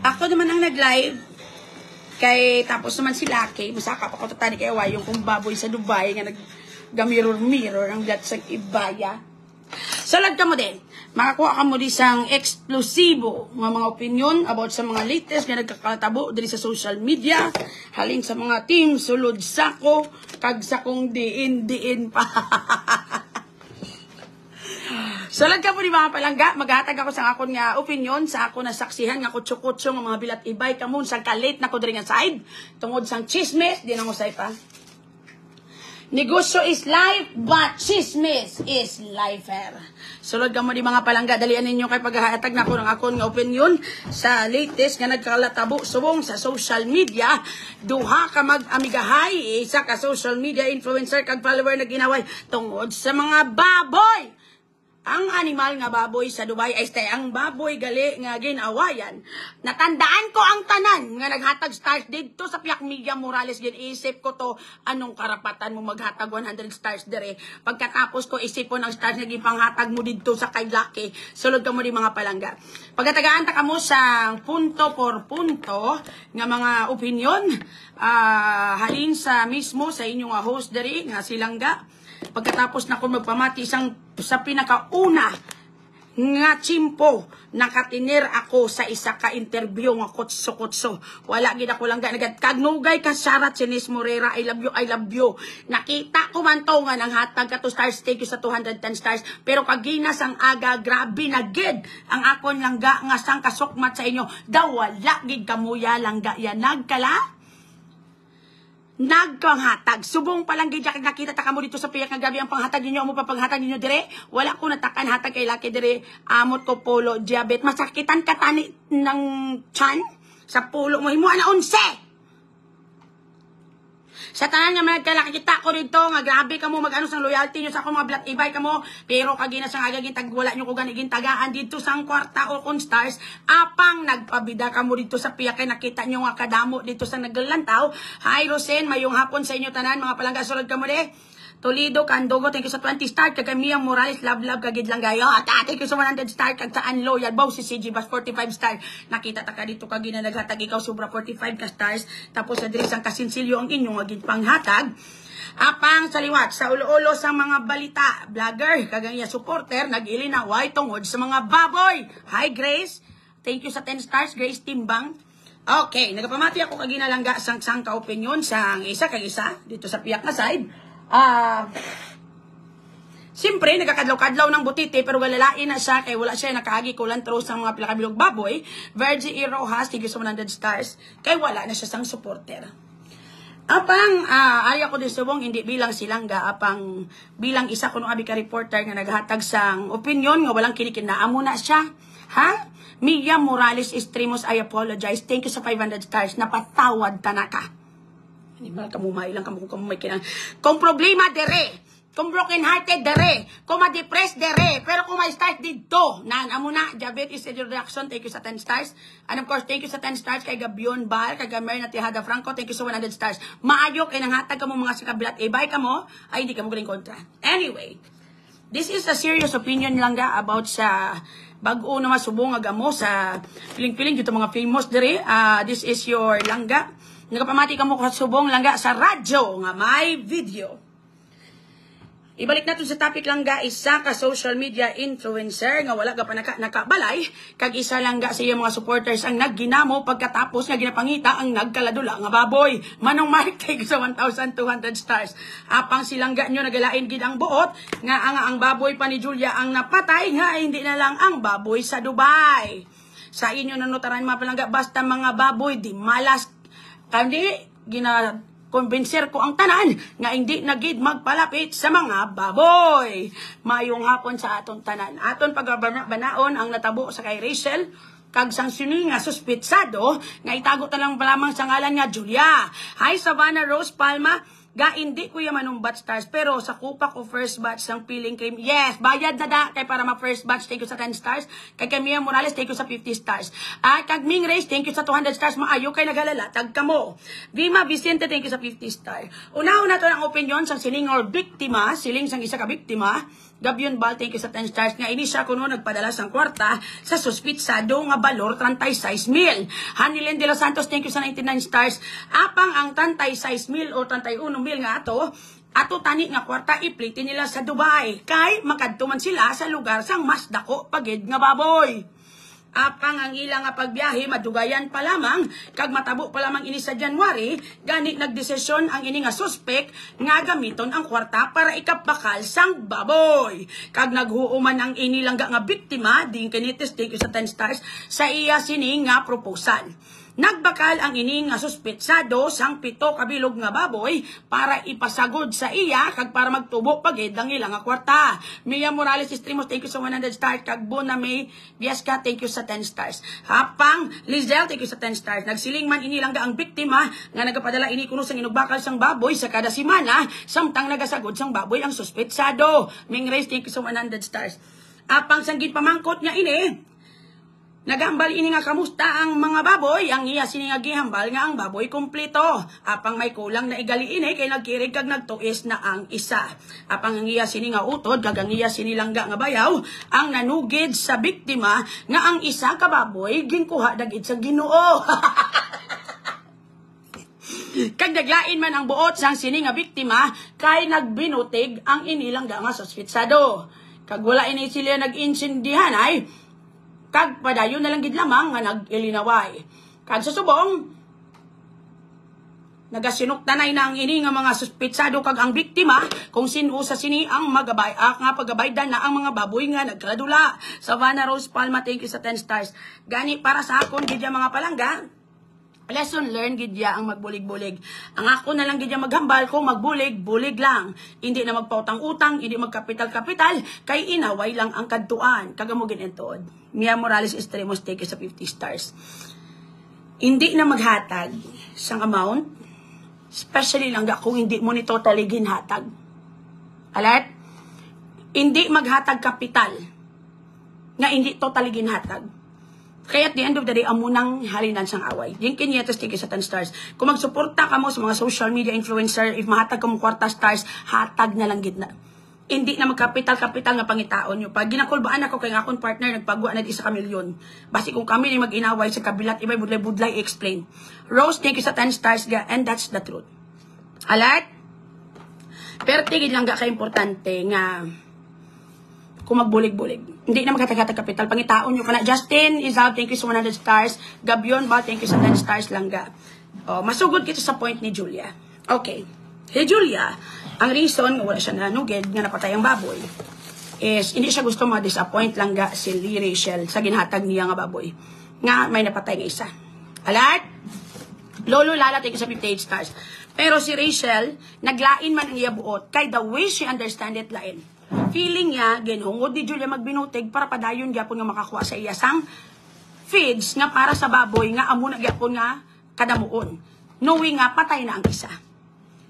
Ako naman ang nag-live. Kay tapos naman si Lucky, masaka pa ko tatani kay Wayong kung baboy sa Dubai nga nag-mirror ang gat sa ibaya. Salad ka mo din. Makakuha ka mo di sang eksklusibo mga opinion about sa mga latest nga nagkakatabo diri sa social media, halin sa mga team sulod sako kag sakong diin pa. Salad ka po di mga palangga, maghatag ako sa akon nga opinion, sa ako na saksihan nga kutsyo-kutsyo nga mga bilat ibay kamon sa kalit na ko diri nga side, tungod sang chismis, di na mo say pa. Negosyo is life, but chismis is lifer. Sulod ka mo di mga palangga, dalian ninyo kay paghahatag na ko ng akon nga opinion sa latest nga nagkalatabo subong sa social media. Duha ka mag-amigahay, isa ka social media influencer kag follower na ginaway tungod sa mga baboy. Ang animal nga baboy sa Dubai ay stay ang baboy gali nga ginawayan. Natandaan ko ang tanan nga naghatag stars dito sa Piak Mia Morales. Ginisip ko to, anong karapatan mo maghatag 100 stars dire. Pagkatapos ko isipon ang stars nga gipanghatag mo dito sa kay Lucky. Sulod ka mo di mga palangga. Pagkatagaan ta kamo sa punto por punto nga mga opinion, halin sa mismo sa inyong host dire nga si Langga. Pagkatapos na ko magpamati isang sa pinakauna nga chimpo, nakatiner ako sa isa ka interview nga kutso-kutso. Wala gid ako lang kagnugay ka Sharat Sinis Morera, I love you, I love you. Nakita ko man to nga nang hatag ka to stars, thank you sa 210 stars. Pero kaginas ang aga, grabe na gid ang akon langga nga sang kasukmat sa inyo. Daw wala gid kamuya langga yan nagkala. Nagpanghatag. Subong palang gidya kag nakita ta kamo dito sa Piak nga gabi ang panghatag ninyo mo papanghatag ninyo dire. Wala ko natakan hatag kay Lucky dire. Amot ko polo diabetes. Masakitan ka tani ng chan sa pulo mo himo ana 11. Sa tanan nga man nagkalakita ko dito nga grabe kamo mag-ano sang loyalty nyo sa akong mga black ibay kamo, pero kagina sang agagin tag wala nyo ko ganigin tagaan dito sang kwarta o kon stars apang nagpabida kamo dito sa Piak kay nakita nyo nga kadamo dito sa naglantaw. Hi Rosen, mayong hapon sa inyo tanan mga palangga, sulod kamo de. Toledo, Candogo, thank you sa 20 star. Kag Mia Morales, love kagid lang gayo. At thank you sa 100 star. Kag sa Unloyal, Bow si CG Bas 45 star. Nakita ta ka dito kag na naghatag ikaw sobra 45 ka stars. Tapos sa diri sang kasinsilyo ang inyong agid panghatag. Apang sa liwat, sa ulo-ulo sa mga balita, vlogger, kaganya supporter, nag-ilinaway tungod sa mga baboy. Hi Grace, thank you sa 10 stars, Grace Timbang. Okay, nagapamati ako kagina langga sang ka opinion sang isa kag isa dito sa Piak na side. Siyempre, nagkakadlaw-kadlaw ng butite, pero galalain na siya, kaya wala siya nakahagi kulantro sa mga pilakabilog baboy. Virgie E. Rojas, tigil sa 100 stars, kaya wala na siya sang supporter. Apang, aya ko din subong, hindi bilang silangga, apang bilang isa ko nung abi ka reporter nga naghatag sang opinion, nga walang kinikinaamo na siya. Ha? Mia Morales Estremos, I apologize. Thank you sa 500 stars. Napatawad ka na ka. Animal, kamumay lang kamo kung may kinang. Kung problema dere, kung broken hearted dere, kung ma-depressed dere, pero kung may start dito, amo na, diabetes reaction, thank you sa 10 stars. And of course, thank you sa 10 stars kay Gabion Bal, kay Gamer na Tihada Franco, thank you sa 100 stars. Maayo kay nang hatag kamo mga sikabilat, ibay kamo, ay hindi kamo galing kontra. Anyway, this is a serious opinion lang ga about sa bag-o na masubong nga gamo sa piling-piling dito mga famous dere. This is your langga. Nagapamati ka mo kasubong langga sa radyo nga may video. Ibalik natin sa topic langga, isa ka social media influencer nga wala ka pa nakabalay, kag isa langga sa iyang mga supporters ang nagginamo pagkatapos nga ginapangita ang nagkaladula nga baboy. Manong Mike, take sa 1,200 stars. Apang silangga nyo nagalain gid ang buot nga ang baboy pa ni Julia ang napatay nga hindi na lang ang baboy sa Dubai. Sa inyo nanutaran mga palangga, basta mga baboy di malas. Kandi, gina-convincer ko ang tanan nga hindi nagid magpalapit sa mga baboy. Mayong hapon sa aton tanan. Aton pagbanaon ang natabo sa kay Rachel, kag sang sini nga suspitsado, nga itago talang lamang sa ngalan nga Julia. Hi Savannah Rose Palma, ga hindi ko yaman ng batch stars, pero sa kupa ko first batch ng peeling cream. Yes, bayad na da kay para ma-first batch, thank you sa 10 stars. Kay Mia Morales, thank you sa 50 stars. At kag Ming Race, thank you sa 200 stars. Maayo kay nagalala, tag kamo. Vima Vicente, thank you sa 50 star. Una-una to ang opinion sang siling or biktima, siling sang isa ka biktima. Gabyon Bal, thank you sa 10 stars. Nga ini siya kuno nagpadala sang kwarta sa suspitsado nga balor 36,000. Hanilen de los Santos, thank you sa 99 stars. Apang ang 36,000 o 31,000 nga ato tani nga kwarta ipliti nila sa Dubai. Kay makadtuman sila sa lugar sang mas dako pagid nga baboy. Apang ang ilang nga pagbiyahe madugayan pa lamang kag matabo pa lamang ini sa January, gani nagdesisyon ang ini nga suspek nga gamiton ang kwarta para ikapakal sang baboy. Kag naghuuman ang ini langga nga biktima, din kinitis thank you sa 10 stars sa iya sini nga proposal. Nagbakal ang ini nga suspetsado sang 7 kabilog nga baboy para ipasagod sa iya kag para magtubo pagid ang ilang nga kwarta. Mia Morales Streamos, thank you sa 100 stars. Kag Bona May Biasca, thank you sa 10 stars. Hapang Lizelle, thank you sa 10 stars. Nagsiling man ini lang ang biktima nga nagapadala ini kuno sang inugbakal sang baboy sa kada semana samtang nagasagod sang baboy ang suspetsado. Ming Reyes, thank you sa 100 stars. Apang sanggit pamangkot nga ini nagambal ini nga kamusta ang mga baboy, ang iya sini nga gihambal nga ang baboy kumpleto. Apang may kulang na igali ini kay nagkirig kag nagtuis na ang isa. Apang ang iya sini nga utod kag ang iya sini langga nga bayaw ang nanugid sa biktima nga ang isa ka baboy ginkuha dagit sa Ginoo. Kag naglain man ang buot sang sini nga biktima kay nagbinutig ang inilangga nga suspetsado. Kag wala ini sila nag-insindihan ay kag padayon na lang gid lamang nga nag-ilinaway. Kag susubong nagasinuktanay na ang ini nga mga suspetsado kag ang biktima kung sino sa sini ang magabay nga pagabaydan na ang mga baboy nga nagkaladula. Savannah Rose Palma, thank you sa 10 stars. Gani para sa akon gid mga palangga, lesson learned gidya ang magbulig-bulig. Ang ako na lang gidya maghambal kung magbulig-bulig lang. Hindi na magpautang-utang, hindi magkapital-kapital, kay inaway lang ang kadtuan. Kagamugin entod. Mia Morales Streamos, take sa 50 stars. Hindi na maghatag sang amount, especially lang kung hindi mo ni totally ginhatag. Alat? Hindi maghatag kapital nga hindi totally ginhatag. Kaya at the end of the day, amunang halinan sang away. Yung kinyetos tigil sa 10 stars. Kung magsuporta ka mo sa mga social media influencer, if mahatag ka mo 4 stars, hatag na lang gitna. Hindi na magkapital-kapital nga pangitaon nyo. Pag ginakulbaan ako kay akong partner, nagpagwa na di sa kamilyon. Basi kung kami na mag-inaway sa kabilat, iba'y budlay-budlay explain. Rose, thank you sa 10 stars, and that's the truth. Alright? Pero tigil lang ka-importante nga kung magbulig-bulig. Hindi na magkatag-hatag kapital. Pangitaon nyo ka na. Justin Izal, thank you sa 100 stars. Gabyon Bal, thank you sa 10 stars lang ga. Oh, masugod kita sa point ni Julia. Okay. Hey Julia, ang reason nga wala siya nanugid nga napatay ang baboy is hindi siya gusto ma-disappoint lang ga si Rachel sa ginhatag niya nga baboy. Nga may napatay nga isa. Alright? Lolo Lala, thank you sa 58 stars. Pero si Rachel, naglain man ang iya buot. Kay the way she understand it, lain. Feeling niya, ginhungod ni Julia magbinutig para padayon gyapon nga makakuha sa iya sang feeds nga para sa baboy nga amo na gyapon nga kadamuon. Knowing nga patay na ang isa.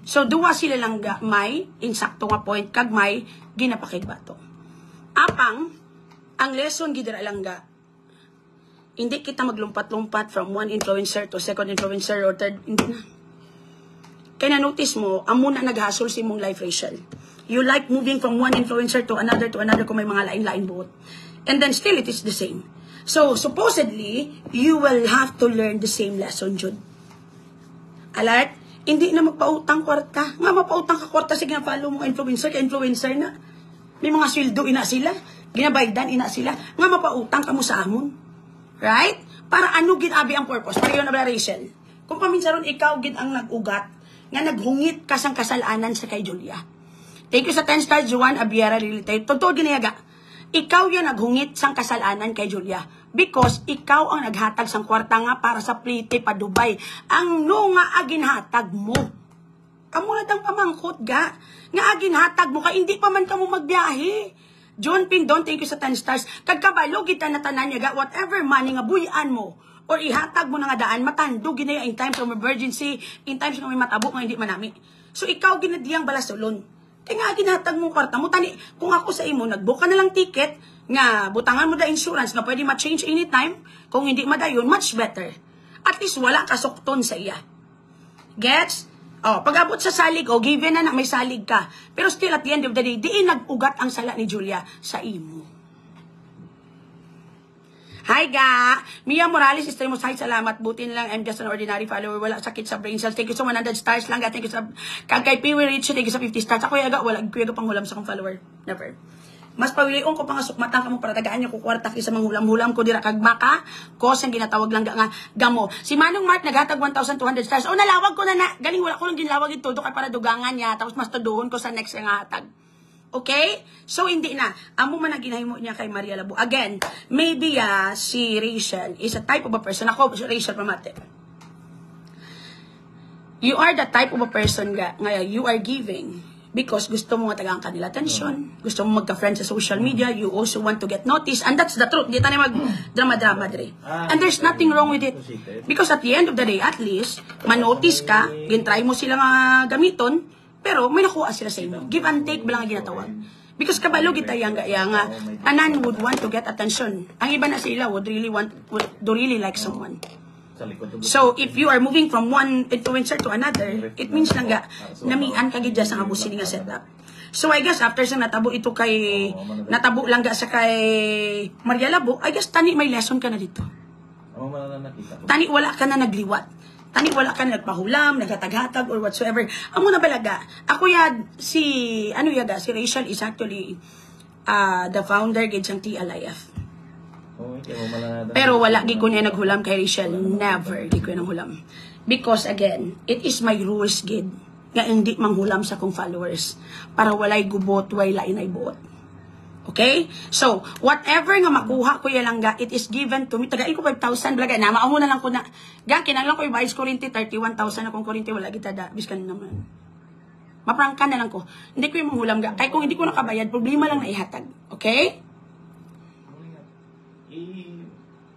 So duwa sila lang may insakto nga point kag may ginapakigbato. Apang ang lesson gidira lang ga. Hindi kita maglumpat-lumpat from one influencer to second influencer or third. Hindi na. Kaya na-notice mo, amo na naghasol si mong life, Rachel. You like moving from one influencer to another kung may mga lain-lain buot. And then still, it is the same. So, supposedly, you will have to learn the same lesson, Jude. Alert? Hindi na magpautang kwarta. Nga mapautang ka kwarta sa ginapalo mong influencer, ka-influencer na. May mga sweldo ina sila. Ginabaydan ina sila. Nga mapautang ka mo sa amon. Right? Para ano ginabi ang purpose? Para yun na ba, Rachel? Kung paminsaron ikaw gid ang nag-ugat, nga naghungit ka sang kasalanan sa kay Julia. Thank you sa 10 stars, Juan Abiera Related. Totoo ginayaga. Ikaw yung naghungit sang kasalanan kay Julia. Because ikaw ang naghatag sang kwarta nga para sa plite pa Dubai. Ang no nga aginhatag mo. Kamu na dang pamangkot ga. Nga aginhatag mo ka, hindi pa man ka mo magbiyahe. John Pindon, thank you sa 10 stars. Kagkabalo kita na tanan niya ga, whatever money nga buyan mo, or ihatag mo na nga daan, matando ginaya in times of emergency, in times nga may matabo nga hindi manami. So ikaw ginadiyang balasolon. Kaya nga ginhatag mo kwarta mo, tani, kung ako sa imo, nagbook ka na lang ticket, nga butangan mo da insurance na pwede ma-change anytime, kung hindi madayon, much better. At least wala kasukton sa iya. Gets? Oh, pag-abot sa salig, given na may salig ka. Pero still, at the end of the day, diin nag-ugat ang sala ni Julia sa imo. Hi, Ga! Mia Morales, Estremos, hi, salamat. Buti lang, I'm just an ordinary follower. Wala sakit sa brain cells. Thank you so 100 stars lang, Ga. Thank you sa... Kay Piwi Rich, thank you sa 50 stars. Ako, Yaga, wala. Kuya pang hulam sa kong follower. Never. Mas pawilion ko pa nga sukmatan kamo para tagaan niyo ko kwarta kaysa manghulam-hulam ko dira kag maka kos ang ginatawag lang nga gamo. Si Manong Mark naghatag 1,200 stars. O nalawag ko na galing wala ko lang ginlawag ito kay para dugangan niya tapos mas tuduhon ko sa next nga hatag. Okay? So hindi na. Amo man ang ginahimo niya kay Maria Labo. Again, maybe si Rachel is a type of a person. Ako si Rachel Pamate. You are the type of a person nga you are giving because gusto mo matagang kanila attention, gusto mo magka-friend sa social media, you also want to get noticed, and that's the truth. Di tayo mag-drama-drama dre. And there's nothing wrong with it. Because at the end of the day, at least, manotice ka, gintry mo sila nga gamiton, pero may nakuha sila sa inyo. Give and take bilang ang ginatawag. Because kabalo kita yang tanan would want to get attention. Ang iba na sila would really like someone. So, if you are moving from one influencer to another, it means lang namian ka gidya sa kabusin nga setup. So, I guess, after sa natabo lang sa kay Maria Labo, I guess, tani may lesson ka na dito. Tani wala ka na nagliwat. Tani wala ka na nagpahulam, naghatag-hatag, or whatsoever. Amo na balaga. Ako si Rachel is actually the founder gid sang TLIF. Pero wala gi ko niya naghulam kay Rachel. Never di ko nanghulam. Because again, it is my rules gid nga hindi manghulam sa kong followers para walay gubot, walay inay buot. Okay? So, whatever nga makuha ko lang it is given to me. Tagain ko 5,000 blaga na. Maamo na lang ko na. Kinanglan ko yung bayis kurinti 31,000 akong kurinti wala kita da. Biskan naman. Maprangkan na lang ko. Hindi ko yung manghulam Kaya kung hindi ko nakabayad, problema lang na ihatag. Okay?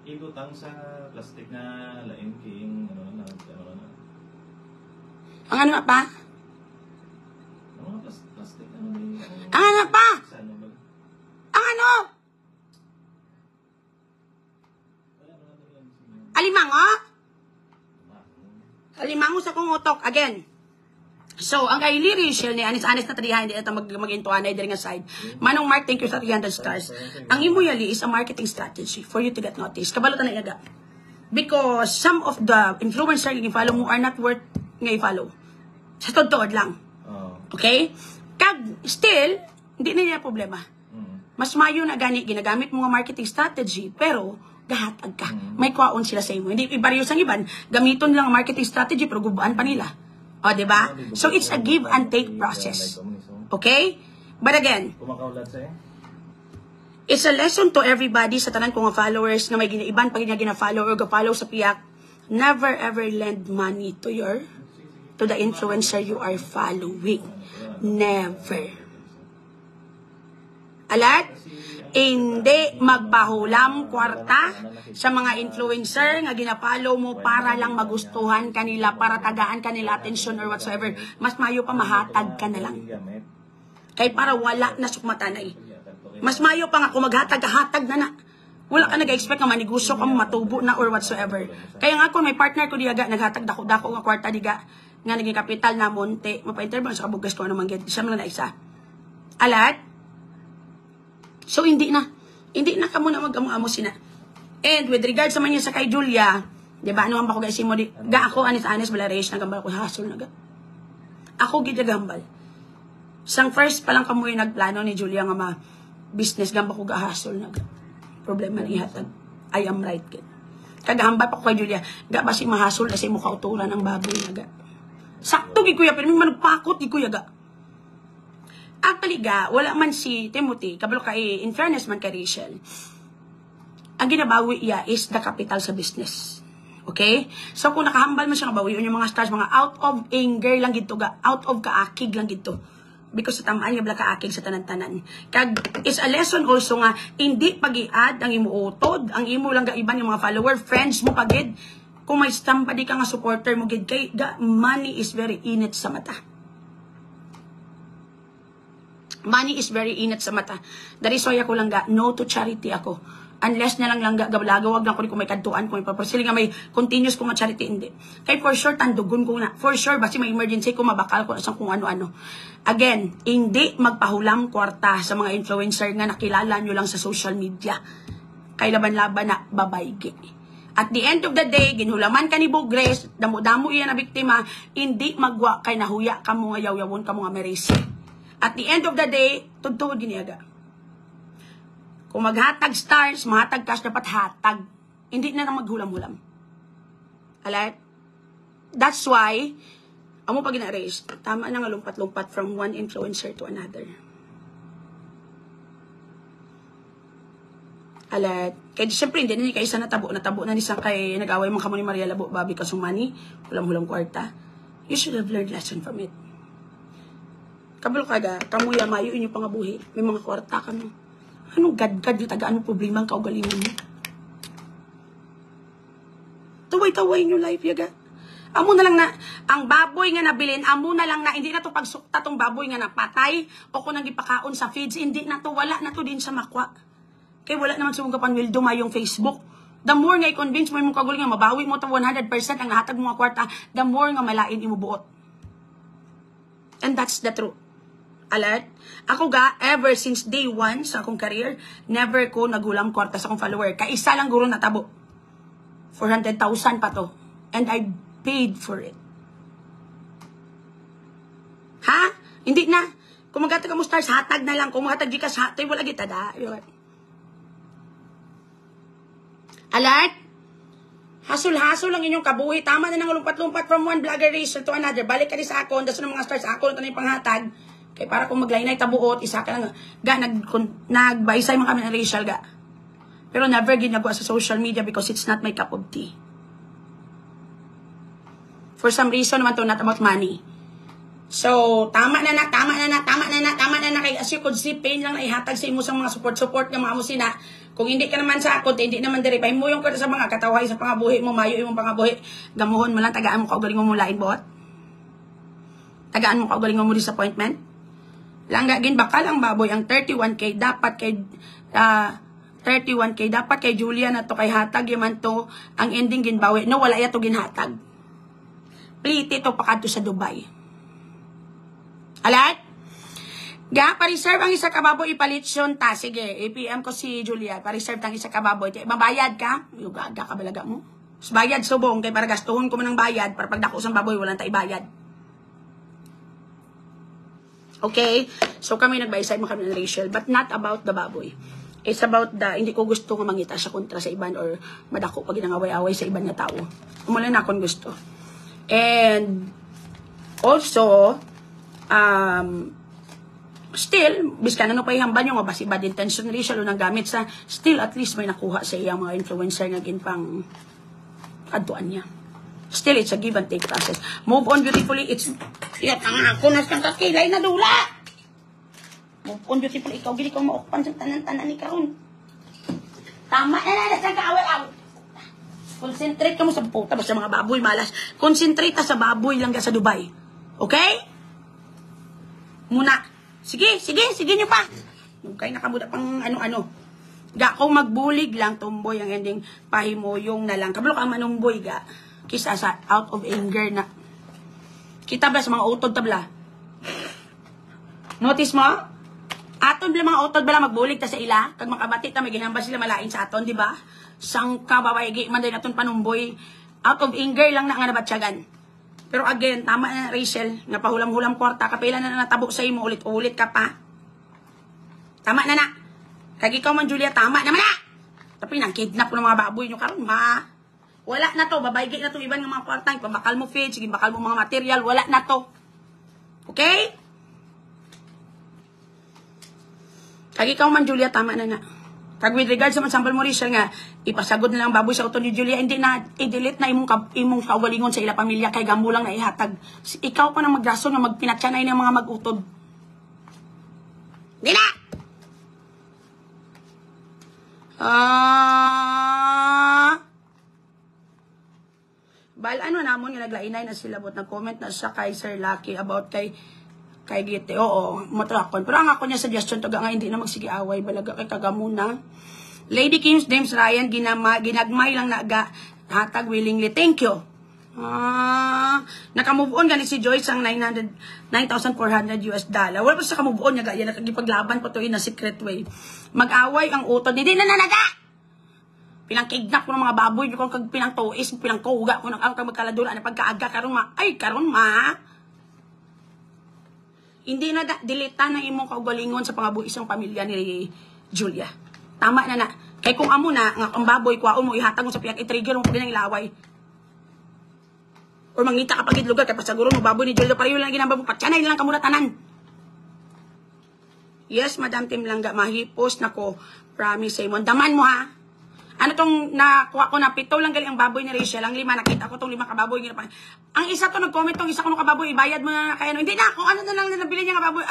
Igutang sa plastic na lain king na. Ang ano pa? Plastic Ang ano pa? Ang ano? Alimango? Alimango sa kong utok. Again. So, ang kay Rachel ni Anis na tadihan, hindi ito mag-intuan ay nga side. Manong Mark, thank you sa 300 stars. Ang imo yali is a marketing strategy for you to get noticed. Kabalutan na yaga. Because some of the influencer yung follow mo are not worth nga i-follow. Sa tod-tod lang. Okay? Kag, still, hindi na niya problema. Mas mayo na ginagamit mo nga marketing strategy, pero gahatag ka. May kwaon sila sa imo. Hindi ibaryo sang iban, gamiton lang ang marketing strategy, pero gubaan pa nila. O, diba? So, it's a give and take process. Okay? But again, it's a lesson to everybody sa tanan ko nga followers na may ginaiban pag gina-follow or ga-follow sa piyak. Never ever lend money to the influencer you are following. Never. Alat? Hindi magpahulam kwarta sa mga influencer nga gina-follow mo para lang magustuhan kanila, para tagaan kanila attention or whatsoever. Mas mayo pa mahatag ka na lang. Kay para wala na sukmatanay. Mas mayo pa nga kung maghatag-hatag na. Wala ka nag-expect nga maniguso ka mo matubo na or whatsoever. Kaya nga kung may partner ko diyaga, naghatag dako-dako nga kwarta diga, nga naging kapital na monte, mapa-interview sa kabugas ko naman siya man na isa. Alat? So, hindi na ka muna mag-amo-amo sina. And with regards sa manya sa kay Julia, diba, ano ang bako guys mo, ako, anis-anis, bala reyes, nagambal ko, hasol na ga. Ako, gidagambal. Sang first pa lang kamoy nagplano ni Julia nga business, gamba ko gahasol na ga. Problema ni ihatag. I am right, kid. Kagahambal pa ko kay Julia, ga ba si mahasol kasi mukha utulan ng baboy na ga. Sakto, gikuya, pero may managpakot, gikuya ga. Actually ga, wala man si Timothy, kabalo kay, in fairness man kay Rachel, ang ginabawi iya is the capital sa business. Okay? So kung nakahambal man siya kabawi, yung mga stars, mga out of anger lang gito ga, out of kaakig lang gito. Because sa tamaan nga bala kaakig sa tanan-tanan. Kag, is a lesson also nga, hindi pag-i-add ang imo utod, ang imo lang ga iban yung mga follower, friends mo pagid, kung may stamp pa di ka nga supporter mo gid kay, ga, money is very init sa mata. Money is very init sa mata. That is why ako lang ga, no to charity ako. Unless na lang gabagawag lang kung may kantuan, kung may paparsili nga may continuous kung ma-charity, hindi. Kaya for sure, tandugon ko na. For sure, basi may emergency ko, mabakal ko asang kung ano-ano. Again, hindi magpahulam kwarta sa mga influencer nga nakilala nyo lang sa social media. Kay laban-laban na babaygi. At the end of the day, ginhulaman ka ni Bugres, damo-damo iyan na biktima, hindi magwa kay nahuya ka mo nga yaw-yawon ka mo nga meresi. At the end of the day, tudtuod giniaga. Kung maghatag stars, mahatag cash, dapat hatag. Hindi na lang maghulam-hulam. Alright? That's why, amo pag ina-raise, tama na nga lumpat-lumpat from one influencer to another. Alright? Kaya siyempre, hindi na niya kaisa natabo na nisang kay nag-away mga kamo ni Maria Labo, babi kasong money, hulam-hulam kwarta. You should have learned lesson from it. Kabalo kaga, kamuya mayo inyo pangabuhi, may mga kwarta ka mo. Anong gad-gad yung tagaan mo problema ang kaugalingon mo? Taway-taway nyo life, yaga. Amo na lang na, ang baboy nga nabilin, amo na lang na, hindi na to pagsukta tong baboy nga napatay, o kung nang ipakaon sa feeds, hindi na to, wala na to din sa makwa. Kaya wala naman sa mong kapanwil yung Facebook. The more nga i-convince mo yung kaguling nga, mabawi mo to 100% ang nahatag mo nga kwarta, the more nga malain imubuot. And that's the truth. Alert? Ako ga, ever since day 1 sa akong career, never ko nagulam kwarta sa akong follower. Kaisa lang guro natabo. 400,000 pa to. And I paid for it. Ha? Hindi na. Kung maghatag ka mo stars, hatag na lang. Kung maghatag di ka sa hatag, wala kita da. Alert? Hasul-hasul lang inyong kabuhi. Tama na nang lumpat-lumpat from one blogger racer to another. Balik ka rin sa akon. Daso ng mga stars, akon ito na yung panghatag. Kaya para kung maglaynay tabuot, isa ka lang, nagbaisay mga kami ng racial ga. Pero never ginagawa sa social media because it's not my cup of tea. For some reason naman to, not about money. So, tama na. Kaya as you could see, pain lang na ihatag sa imo sa mga support ng mga musina. Kung hindi ka naman sa akot, hindi naman diri, pahimuyon ko sa mga kataway sa pangabuhi mo, mayo imong pangabuhi, gamuhon mo lang, tagaan mo kaugaling mo lain bot. Tagaan mo kaugaling mo disappointment. Langga gin bakal ang baboy ang 31k dapat kay 31k dapat kay Julia na to kay hatag yaman to ang ending ginbawi no wala ya to ginhatag pliti to pakadto sa Dubai. Alat ga pa-reserve ang isa ka baboy ipalit syon ta sige APM ko si Julia pa-reserve tang isa ka baboy mabayad ka yuga ka balaga mo bayad subong kay para gastuhon ko man ang bayad para pagdako sa baboy wala ta ibayad. Okay? So kami nagbaysay mo kami ng racial, but not about the baboy. It's about the, hindi ko gusto nga mangita sa kontra sa iban or madako pag ginangaway-away sa iban na tao. Umula na akong gusto. And also, still, biskan ano pa ihamban yung mabasi bad intention racial o nang gamit sa, still at least may nakuha sa iyang mga influencer na ginpang aduan niya. Still, it's a give and take process. Move on beautifully. It's, yan ang ako na siyang kakilay na dula. Move on beautifully. Ikaw, gili kong maukpan sa tanan-tanan ni Karon. Tama na siyang kaaway-away. Concentrate ka mo sa puta. Basta mga baboy malas. Concentrate ka sa baboy lang ka sa Dubai. Okay? Muna. Sige nyo pa. Okay, nakamuda pang ano-ano. Ga, kung magbulig lang, tumboy ang ending, pahimoyong na lang. Kabalo ka manumboy, ga. Kisa sa out of anger na kita ba sa mga utod tabla notice mo aton bala mga utod bala magbulig ta sa ila kag makabati ta may ginhambal sila malain sa aton di ba sang kababaygi man din aton panumboy out of anger lang na nga nabatsyagan pero again tama na Rachel nga pahulam-hulam kwarta kapila na natabo sa imo ulit-ulit ka pa tama na kag ikaw man Julia tama naman na tapi nang kidnap ko ng mga baboy nyo karon ma wala na to, babaygay na to iban ng mga kwartang, pabakal mo feed, sige bakal mo mga material, wala na to. Okay? Kag ikaw man Julia, tama na. Kag with regards sa sample mo Rachel nga, ipasagod na lang baboy sa uton ni Julia, hindi na, i-delete na imong kawalingon sa ila pamilya, kay gamo lang na ihatag. Ikaw pa nang magrason nga magpinatsanay ng mga mag-utod. Di na! Bal ano namon nga naglainay na sila bot nag-comment na siya kay Sir Lucky about kay Gite. Oo, matrakon. Pero ang ako niya suggestion to nga hindi na magsige away balaga kay kagamuna. Lady Kings, James Ryan, ginagmay lang hatag willingly. Thank you. Nakamove on gani si Joyce ang $9,400 US. Wala pa sa kamove on niya, gaya nakagipaglaban po to in a secret way. Mag-away ang utod, hindi na nanaga! Pinang-kidnap ko ng mga baboy, kung pinang-tuis, pinang-kuga, kung magkaladura, pagkaaga, karon ma. Hindi na dilita ng imong kaugalingon sa pangabuisang pamilya ni Julia. Tama na. Kay kung amo na, ang baboy, kwaon mo, ihatag mo sa piyak, i-trigger mo pag ilaway. Or mangita kapag idlugar, kaya pasaguro mo, baboy ni Julia, pareho lang ginamba mo, patsanay nilang kamuratanan. Yes, Madam Tim Langga, mahipos na ko. Promise, Simon. Daman mo, ha? Ano tong nakuha ko na 7 lang galing ang baboy ni Rachel. Ang 5, nakita ko tong 5 kababoy. Ang isa to, nag-comment tong isa ko ng kababoy, ibayad mo na kaya. Hindi na, kung ano na lang nabili niya kababoy.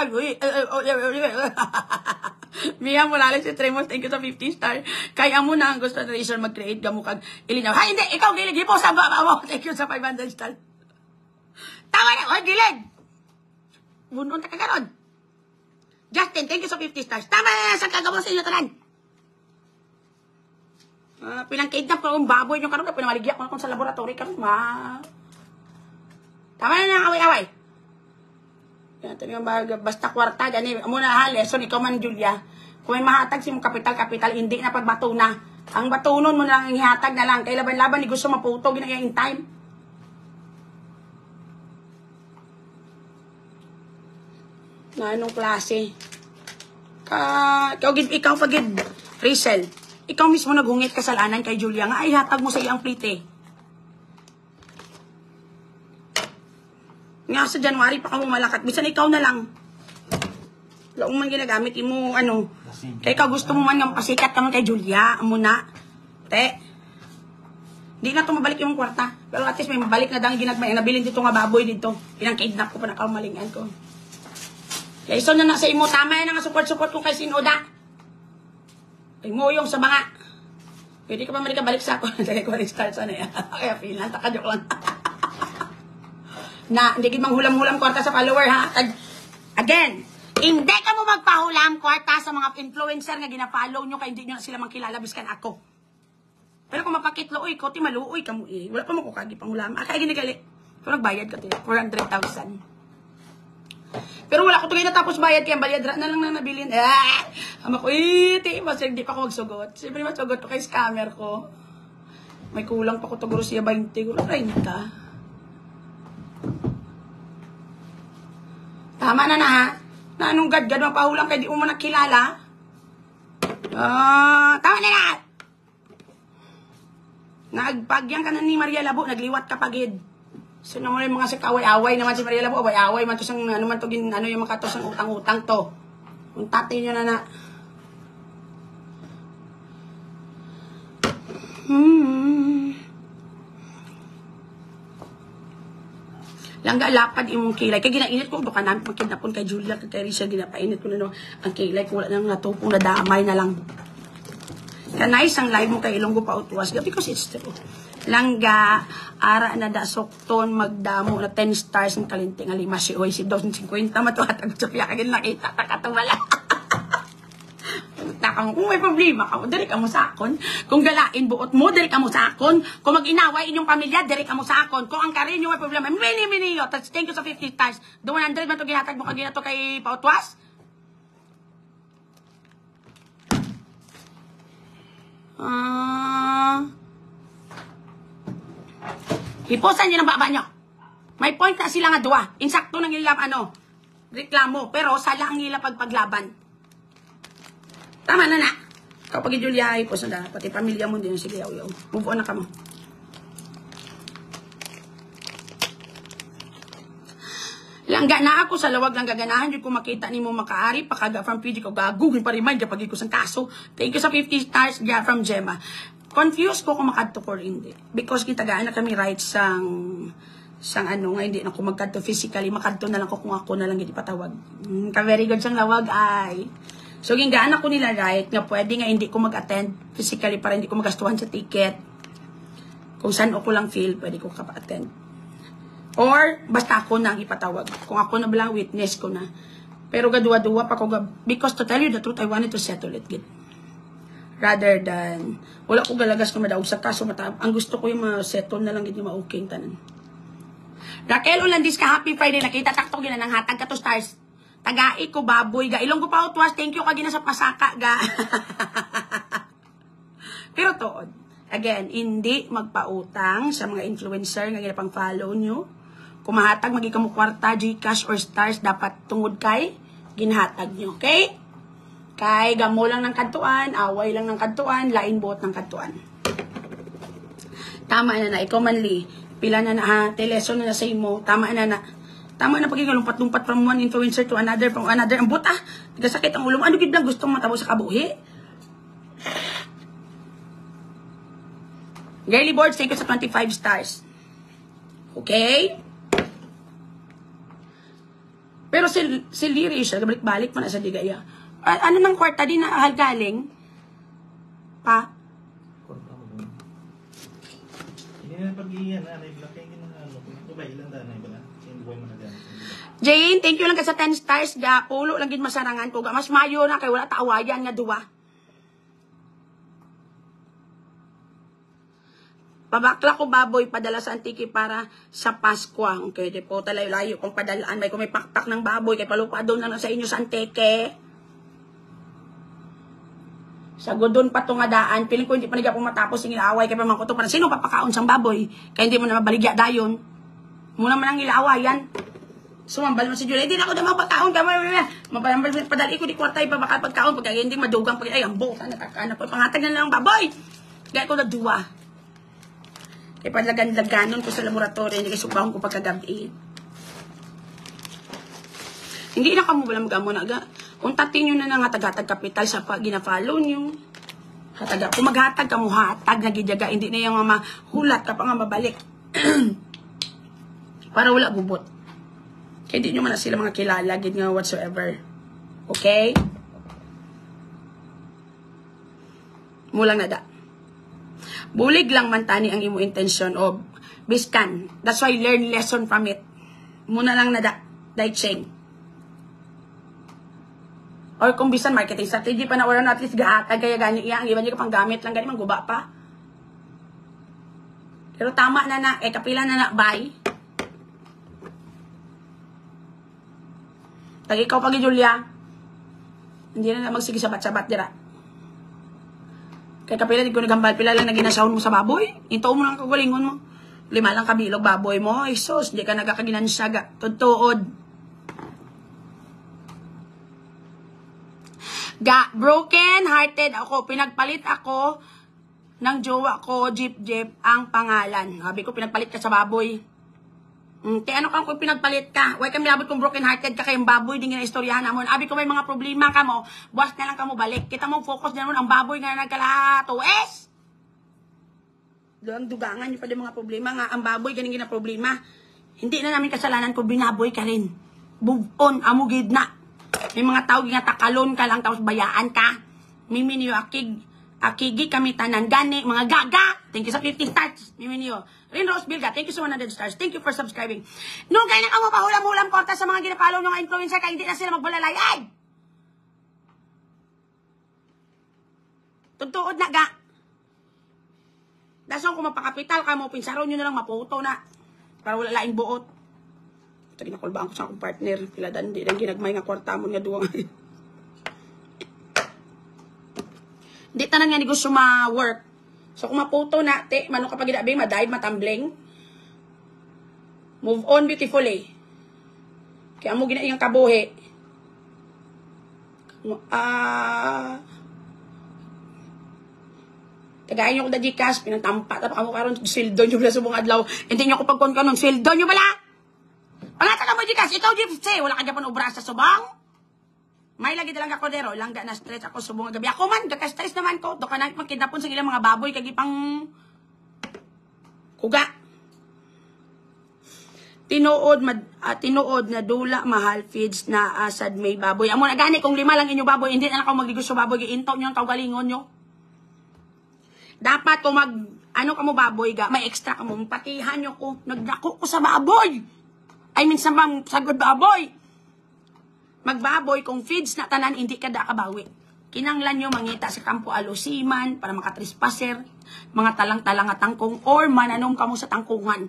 Mia Morales, si Tremos, thank you sa 15 star. Kaya mo na ang gusto ni Rachel mag-create gamukag ilinaw. Ha, hindi, ikaw gilig, hipo sa baba mo. Thank you sa 500 star. Tama na, o, gilig. Bunon ka kagaron. Justin, thank you sa 50 stars. Tama na, sa kagawin sa inyo talan. Pinang-kidnap ko ng baboy nyo karon, pinamaligya ko sa laboratory karon, Tama na, away-away. Basta kwarta, gani, muna ha, lesson, ikaw man, Julia. Kung may mahatag si mong kapital, hindi na pagbato na. Ang batunon mo na lang, ihatag na lang. Kay laban-laban, ni gusto maputo, ginagaya in time. Na anong klase? Ikaw pagid, Rachel. Ikaw mismo naghungit kasalanan kay Julia nga, ay hatag mo sa iyang plite. Nga sa January pa ka mo malakat. Bisan ikaw na lang. Laong man ginagamit mo, kaya ikaw gusto mo man nga pasikat ka man kay Julia. Amo na. Te. Di na ito mabalik yung kwarta. Pero at least may mabalik na dang ginagmay. Nabilin dito nga baboy dito. Pinang-kidnap ko pa na kaumalingan ko. Kaya iso na sa imo. Tama yan nga support-support ko kay Sinoda. Ay mo yung sa mga. Pwede ka pa balik sa ako. Dali ko rin start sana yan. Kaya pilan. Takadyo lang. Na hindi ka manghulam-hulam kwarta sa follower ha. Again. Hindi ka mo magpahulam kwarta sa mga influencer nga gina-follow nyo kaya hindi nyo sila mangkilala biskan ako. Pero kung mapakitlo, uy, kote maluoy ka mo eh. Wala pa mo kukagi panghulam. Kaya ginigali. Pero nagbayad ka tayo. 400,000. Pero wala ko ito kayo natapos bayad kaya balyadra na lang na nabilin. Ama ko, mas hindi pa ako magsugot. Siyempre masugot ko kay scammer ko. May kulang pa ko ito guro siya 20. Guro 30. Tama na ha. Na anong gad-gad mapahulang kaya di mo nakilala. Tama na na. Nagpagyan ka na ni Maria Labo. Nagliwat ka pagid. So naman yung mga sa kaway-away naman si Maria Labo, away-away man to sang ano man to yung mga katos ng utang-utang to. Kung tatay nyo na. Langga lapad imong kilay. Kaya ginainit ko baka namin pagkidnapon kay Julia kay Risha ginapainit ko na ang kilay ko wala nang natupong na damay na lang. Kaya nice ang live mo kay Ilonggo pa utwas because it's true. Langga, ara na da sokton, magdamo na 10 stars ng kalinting nga 5 si Oy, si 250, matuhatag sa piya, kagin nakita, takatawala. Takang, kung may problema ka, dali ka mo sa akon. Kung galain buot mo, dali ka mo sa akon. Kung mag-inaway inyong pamilya, dali ka mo sa akon. Kung ang karin yung may problema, mini, thank you sa 50 stars. The 100 man to gihatag mo kagina to kay Pautwas. Hiposan nyo ng baba nyo. May point na sila nga dua. Insakto nang ilang reklamo. Pero sala ang ilang pagpaglaban. Tama na na. Kapag Julia, hiposan na. Pati pamilya mo din. Sige, yaw. Move on na ka mo. Langga na ako sa lawag ng gaganahan. Yung kung makita ni mo makaari. Pakaga from PG ko. Gagugin pa rin. Kapag ko sang kaso. Thank you sa 50 stars. Yeah, from Gemma. Confused ko kung makadto or hindi. Because kitagaan na kami right sang nga hindi na ako magkadto physically. Makadto na lang ko kung ako na lang hindi patawag. Ka-very good sang lawag ay. So gingaan ako nila right nga pwede nga hindi ko mag-attend physically para hindi ko magastuhan sa ticket. Kung saan ako lang feel, pwede ko ka-attend. Or basta ako na ang ipatawag. Kung ako na bilang witness ko na. Pero gadua-dua pa ko because to tell you the truth, I wanted to settle it. Rather than, wala ko galagas na madaog sa kaso mata. Ang gusto ko yung settle na lang, hindi ma-okay tanan. Raquel Olandis ka, happy Friday. Nakita takto gina ng hatag ka to stars. Tagai ko baboy ga. Ilong ko pa utwas. Thank you ka gina sa pasaka ga. Pero tood. Again, hindi magpautang sa mga influencer nga gina pang follow nyo. Kung mahatag, magiging mo kwarta, Gcash or stars, dapat tungod kay ginhatag nyo. Okay? Kay gamo lang ng kantuan, away lang ng kantuan, lain buot ng kantuan. Tama na ikaw manli. Pila na ha, teleson na sa imo. Tama na. Tama na pagkikalumpat-lumpat from one influencer to another, from another. Ang buta, nagkasakit ang ulo mo. Ano gid lang gusto mo matabo sa kabuhi? Girly Boards, thank you sa 25 stars. Okay? Pero si Liri siya, balik-balik pa na sa Ligaya. Ano nang kwarta din na galing? Pa? Hindi na pag-iyan na, i-block kayo na ano. Ito ba, ilan na ba? Hindi ba yung mga Jane, thank you lang ka sa 10 stars. Ga, pulo lang din masarangan ko. Mas mayo na kay wala taawayan nga duwa. Pabakla ko baboy, padala sa Antiki para sa Pasko. Okay, di po talayo-layo kung padalaan. May kung may pakpak ng baboy, kay palupa doon na sa inyo sa Antike. Sa godon pa to nga daan, piling ko hindi pa nagya matapos yung ilaaway kay pamangko to. Para sino papakaon sang baboy? Kaya hindi mo na mabaligya dayon. Muna man ang ilaawayan. Sumambal mo si Julia, hindi na ako na mapakaon ka. Padali ko di kwartay pa baka pagkaon. Pagka hindi madugang pag ay ang buka nakakana po. Pangatag na lang ang baboy. Kaya ko na duwa. Kaya palagan-laganon ko sa laboratory, hindi kayo subahon ko pagkagabi. Hindi na kamo wala magamo na ga. Untatin nyo na nga tagatag kapital sa pag gina-follow nyo. Hataga. Kung maghatag ka mo, hatag na gidyaga. Hindi na yung mahulat ka pa nga mabalik. Para wala gubot. Kaya hindi nyo man na sila mga kilala, gid nga whatsoever. Okay? Mulang nada. Bulig lang man tani ang imo intention of biskan. That's why learn lesson from it. Muna lang nada. Daicheng. Or kung bisan marketing strategy pa na wala na at least gahatag kaya gani iya. Ang iba niya kapang gamit lang gani mangguba pa. Pero tama na kapila na buy. Tag ikaw pagi Julia. Hindi na magsige sabat-sabat dira. Kaya kapila di ko nagambal pila lang na ginasahon mo sa baboy. Ito mo lang kagalingon mo. 5 lang kabilog baboy mo. Ay sus, di ka nagkakaginansya. Tutuod. Broken hearted ako. Pinagpalit ako ng jowa ko, Jeep ang pangalan. Sabi ko, pinagpalit ka sa baboy. Kaya ano kang kung pinagpalit ka? Huwag kami labot kung broken hearted ka kayong baboy, di nga na istoryahan namon. Sabi ko, may mga problema ka mo, buwas na lang ka mo balik. Kita mo, focus na naman ang baboy nga nagkalato. Doon dugangan yung pa mga problema nga. Ang baboy, ganing gina problema. Hindi na namin kasalanan kung binaboy ka rin. Move on, amugid na. May mga tao nga takalon ka lang tapos bayaan ka. Mimi niyo akigi kami tanan gani mga gaga. Thank you sa 50 stars. Mimi niyo. Rin Rose Bilga, thank you sa 100 stars. Thank you for subscribing. No kay na kamo pahulam-hulam porta sa mga ginapollow ng influencer kay hindi na sila magbulalay. Tutuod na ga. Dason kung mapakapital ka mo pinsaron niyo na lang maputo na para wala laing buot. Ito ginakulbaan ko sa akong partner. Pila di lang ginagmay nga kwartamon nga duwang. Di tanan nga negosyo ma-work. So kung maputo na, mano kapag ginabing, madive, matambling. Move on beautifully. Kaya mo ginaiyang kabuhi. Tagayin nyo ko da Gcash, pinantampa. Tapos ako karon sildo nyo bala sa buong adlaw. Hindi nyo ko pagkon kanon, sildo nyo bala! Pangata ka mo, Gcash. Ikaw, Gypsy. Wala ka dyan pa ubra sa subang. May lagi dalang kakodero. Langga na stress ako subong gabi. Ako man, kaka-stress naman ko. Doon ka na magkidapon sa ilang mga baboy. Kagipang kuga. Tinuod na dula, mahal, feeds na asad may baboy. Amo na gani, kung 5 lang inyo baboy, hindi na ako magligos sa baboy. Iintaw nyo ang kaugalingon nyo. Dapat kung ano ka mo baboy ga, may extra ka mo. Patihan nyo ko. Nagdako ko sa baboy. I mean, sagod baboy. Magbaboy, kung feeds na tanan, hindi ka da kabawi. kinanglan nyo mangita sa kampo alusiman para makatrespaser, mga talang-talang at tangkong, or mananom kamo sa tangkungan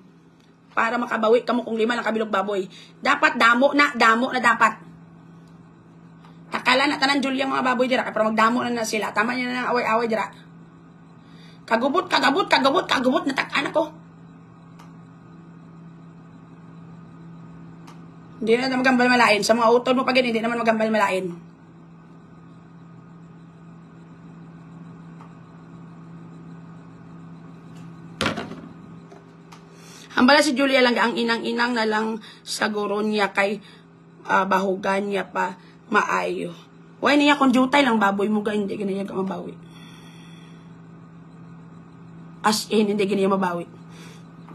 para makabawi kamo kung 5 lang kabilog baboy. Dapat damo na dapat. Takala na tanan Julia mga baboy dira, para magdamo na sila. Tama niya na away-away dira. Kagubot, natak-anak ko. Hindi na magambal malain. Sa mga utod mo pag hindi naman magambal malain. Hambala si Julia lang ang inang-inang na lang sa guro niya kay bahugan niya pa maayo. Why niya kung jutay lang baboy mo ga hindi ganyan ka mabawi. As in, hindi ganyan mabawi.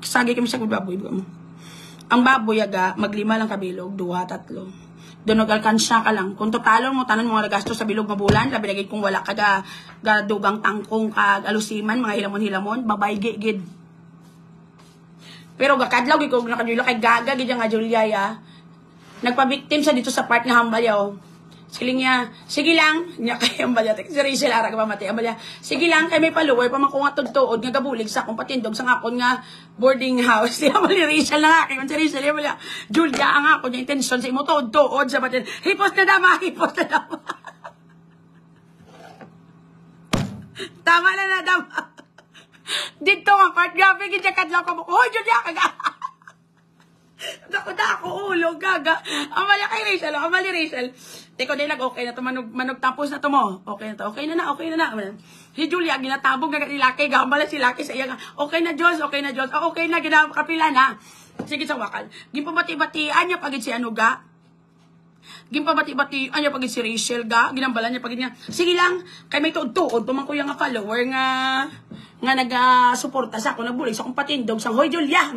Sagay kami sa baboy mo. Ang baboy aga, 5 lang kabilog, 2, 3. Doon nag-alkansya ka lang. Kung totalon mo, tanan mga gasto sa bilog mabulan, labi lagi kung wala ka dugang tangkong kag alusiman, mga hilamon-hilamon, babay gigid. Pero gakadlaw gid ko nakadula kay gaga gid nga Julia ya. Nagpa-victim sa dito sa part nga hambal yaw. Siling niya, sige lang, niya kay hambal ya. Si Rachel ara ka pamati hambal ya. Sige lang kay may paluway pa man ko nga tudtuod nga gabulig sa akong patindog sa akon nga boarding house. Di hambal ni Rachel na nga kay si Rachel hambal ya. Julia ang ako niya intention sa imo tuod sa patin. Hipos na dama. Tama na dama. Dito nga part, grabe gid kadlaw ko. Hoy, Julia kaga. Dako ulo gaga. Amali kay Rachel, amali Rachel. Teko din okay na to manog tapos na to mo. Okay na na. Si Julia ginatabog nga ilaki gambala si Laki sa iya nga. Okay na Diyos. Okay na ginapakapila na. Sige sa wakal. Gimpabati-batian niya pagid si Anuga. Gimpabati-batian niya pagid si Rachel ga. Ginambalan niya pagid niya. Sige lang, kay may tuod tumang ko yang follower nga naga-suporta sa ako, nagbulig sa akong patindog sa Hoy Julia.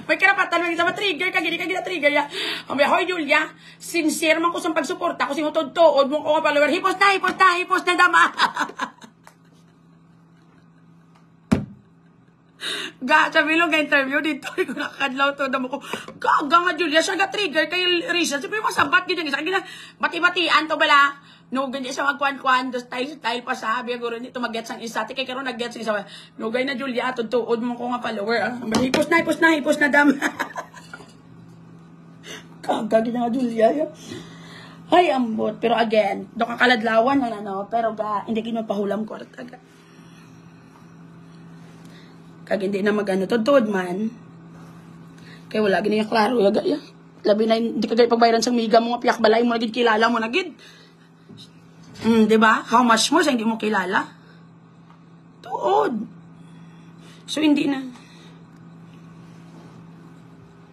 May karapatan lang sa trigger ka, gini ka gina-trigger ya. Hoy Julia, sincere man ko sa pagsuporta ko sa tuod mo ko nga follower. Hipos na dama. Sa bilog nga interview dito, ko nakakadlaw to damo ko. Gaga nga Julia, siya ga-trigger kay Risa. Siyempre masabat gid sa kanila. Bati-batian to bala. No, ganyan siya magkuan-kuan, style pa sabi, guro nito mag-gets ang isa. Kay karon nag-gets ang isa. No, gay na Julia, tuod mo ko nga follower. Hipos na dam. Kagagi na nga Julia. Ay, ambot. Pero again, do kakaladlawan na pero hindi kinpahulam ko taga. Kag hindi na magano tuod man. Kay wala gini klaro yaga ya. Labi na hindi kagay pagbayaran sa miga mo nga piyak balay mo na gid kilala mo na gid. Diba? How much more sa hindi mo kilala? Tuod. So, hindi na.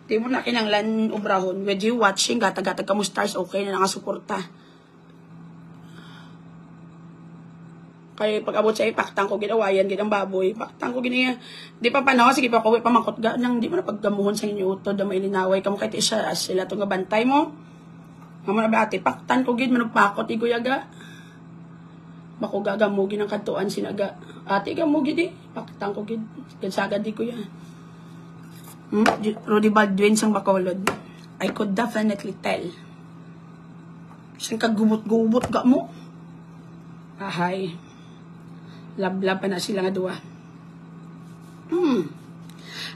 Di mo na kinanglan ubrahon. With you watching, gatag-gatag ka mo stars, okay na nakasuporta. Kaya pag-abot sa ipaktang ko, ginawayan, ginang baboy. Paktang ko, ginaya. Di pa panawa, sige pa ko, pamakot ga. Nang di mo na paggamuhon sa inyo utod, na mailinaway. Kamu kahit isa, sila itong gabantay mo. Mamo na ba ate, paktan ko, gid, manupakot, iguyaga. Bako gagamugin ang kantuan sinaga. Ate gamugin di. Pakitang ko gid. Kansagad di ko yan. Rudy Baldwin sang Bacolod. I could definitely tell. Siyang kagubot-gubot ga mo. Ahay. Lab-lab pa na sila nga duwa.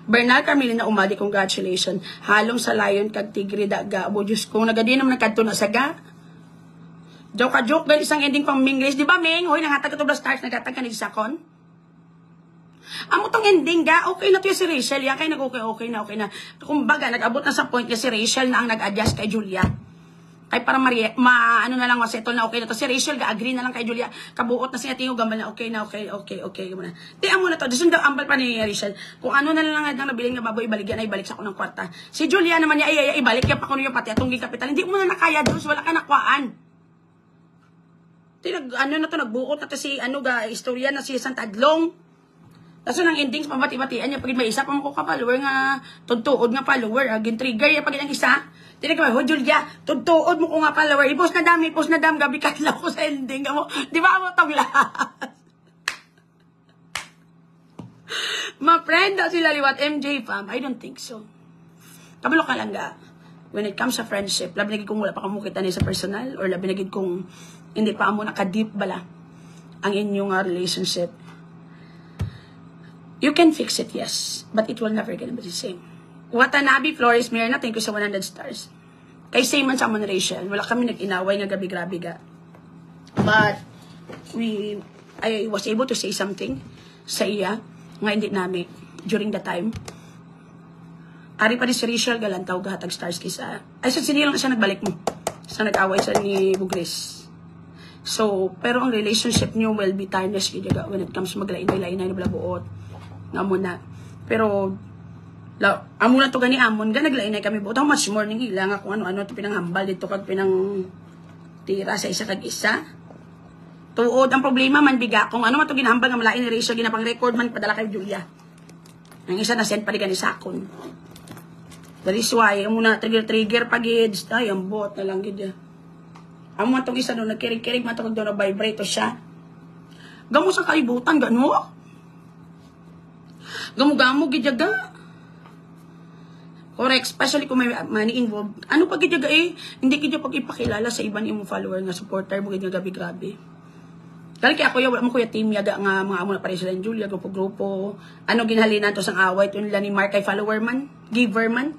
Bernal Camille na umadi, congratulations. Halong sa lion kag tigre daga. Abo Diyos ko, nagadi naman nagkanto na saga. Joke gal isang ending pang Mingles, di ba Ming? Hoy nangatag ka to stars, nagatag ka nagsakon. Amo tong ending ga, okay na to si Rachel, ya kay okay na. Kumbaga nag-abot na sa point na si Rachel na ang nag-adjust kay Julia. Kay para ano na lang masettle na okay na to. Si Rachel ga-agree na lang kay Julia. Kabuot na siya tingo gambal na okay na, okay muna. Di amo na to, disun daw ambal pa ni Rachel. Kung ano na lang nang nabiling na baboy ibalik yan, ibalik sa ko ng kwarta. Si Julia naman niya ibalik ya pa kuno yung pati atong kapital. Hindi mo na nakaya dos, wala ka nakwaan. Nagbuot na to si istorya na si Santadlong. Tapos nang endings pabati-batian niya pagid may isa pa mo ko ka-follower nga tudtuod nga follower, agin trigger ya pagid ang isa. Tinag ba, Julia, tudtuod mo ko nga follower, post na dam gabi kadlaw ko sa ending mo. Di ba mo tong lahat? Ma friend daw sila liwat MJ fam. I don't think so. Kabalo ka lang ga. when it comes sa friendship, labi na gid kung wala pa kamo kita ni sa personal, or labi na gid kung hindi pa amo naka-deep bala ang inyong relationship. You can fix it, yes, but it will never gonna be the same. Watanabe Flores Mirna, thank you sa 100 stars. Kay same man sa amon Rachel, wala kami nag-inaway nga gabi-grabe ga. But I was able to say something sa iya nga hindi nami during the time. Ari pa ni si Rachel galantaw gahatag stars kisa. Ay sa sinilang siya nagbalik mo. Sa nag-away sa ni Bugres. So, pero ang relationship niyo will be tarnished when it comes maglain-lain na blabuot. Nga muna. Pero amo na to gani amon ga naglainay kami buot. How much more ning ila nga kung ano-ano to pinanghambal dito kag pinang tira sa isa kag isa. Tuod ang problema man biga kung ano man to ginahambal nga malain ni Rachel ginapang record man padala kay Julia. Ang isa na send pa rin gani sakon. That is why amo na trigger pagid ay ang bot na lang gid. Amo man tong isa no nagkirig-kirig man to kag do na vibrate to siya. Gamo sa kalibutan gano. Gamo-gamo gidyaga. Correct, especially kung may money involved. Ano pag gidyaga hindi gidya pag ipakilala sa iban imong follower nga supporter mo gidya gabi-grabe. Kali kay ako wala mo kuya team yaga nga mga amo na pare sila Julia grupo. Ano ginhalinan to sang away to nila ni Mark kay follower man, giver man.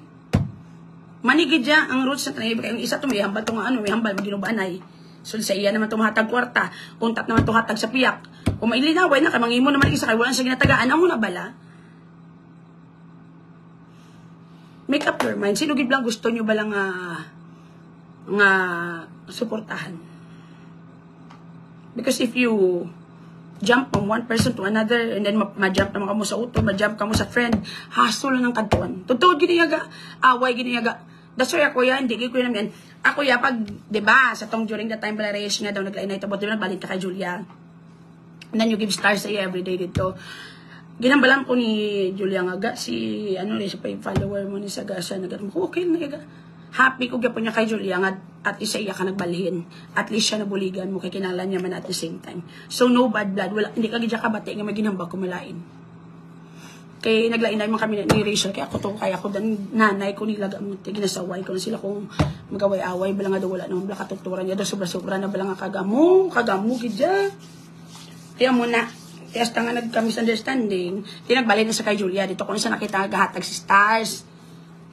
Manigidya ang roots sa tanay kay isa to may hambal to nga ano, may hambal maginubanay. So sa iya naman tumatag kwarta, untat naman to hatag sa piyak. Kung mailinaway na kay mangimo naman isa kay wala siya ginatagaan amo na bala. Make up your mind. Sino gid lang gusto nyo ba lang nga suportahan? Because if you jump from one person to another and then ma-jump naman kamo sa uto, ma-jump kamo sa friend, hassle lang ng kadtuan. Totoo giniyaga, away giniyaga. That's why ako ya, hindi ko naman. Ako ya, pag, diba, sa tong during the time pala race nga daw, naglainay ito, diba, balik ka kay Julia. And then you give stars sa iya everyday dito. Ginambalan ko ni Julia nga, si, siya pa yung follower mo ni Sagasa, okay na yaga. Happy ko gyapon niya kay Julia nga, at isa iya ka nagbalhin. At least siya nabuligan mo, kay kinalan niya man at the same time. So, no bad blood. Wala, hindi ka gidya kabati nga maginambag kumalain. Kay naglainay man kami ni Rachel, kaya ako to, kaya ako dan nanay ko nilaga mo, ginasaway ko na sila kung magaway-away, bala nga daw wala naman, bala katuturan niya, daw sobra-sobra na bala nga kagamo, gidya. Kaya muna, kaya hasta nga nagka-misunderstanding, tinagbalhin na sa kay Julia, dito ko na siya nakita gahatag si stars.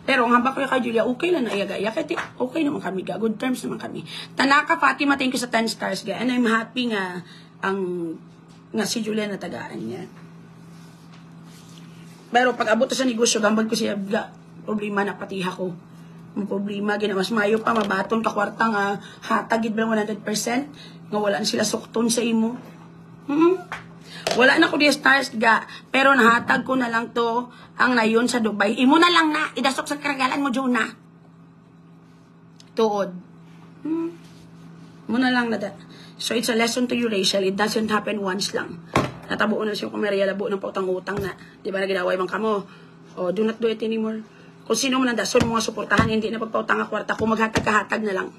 Pero ang hambak ko kay Julia, okay lang na iya-gaya. Kaya okay naman kami, ga. Good terms naman kami. Tanaka Fatima, thank you sa 10 stars, ga. And I'm happy nga si Julia natagaan niya. Pero pag abot sa negosyo, gambag ko siya, ga, problema na patiha ko. Ang problema, ginawas mayo pa, mabaton, kakwarta nga, hatagid ba 100%, nga wala na sila sukton sa imo. Wala na ko di stars, ga. Pero nahatag ko na lang to, ang nayon sa Dubai. Imo na lang na, idasok sa karagalan mo, Jonah. Tuod. Muna lang na da. So, it's a lesson to you, Rachel. It doesn't happen once lang. Natabuon na siya kung may labo ng pautang-utang na. Di ba naginaway man kamo? O, do not do it anymore. Kung sino man ang dason mga suportahan, hindi na pagpautang ang kwarta. Kung maghatag-kahatag na lang.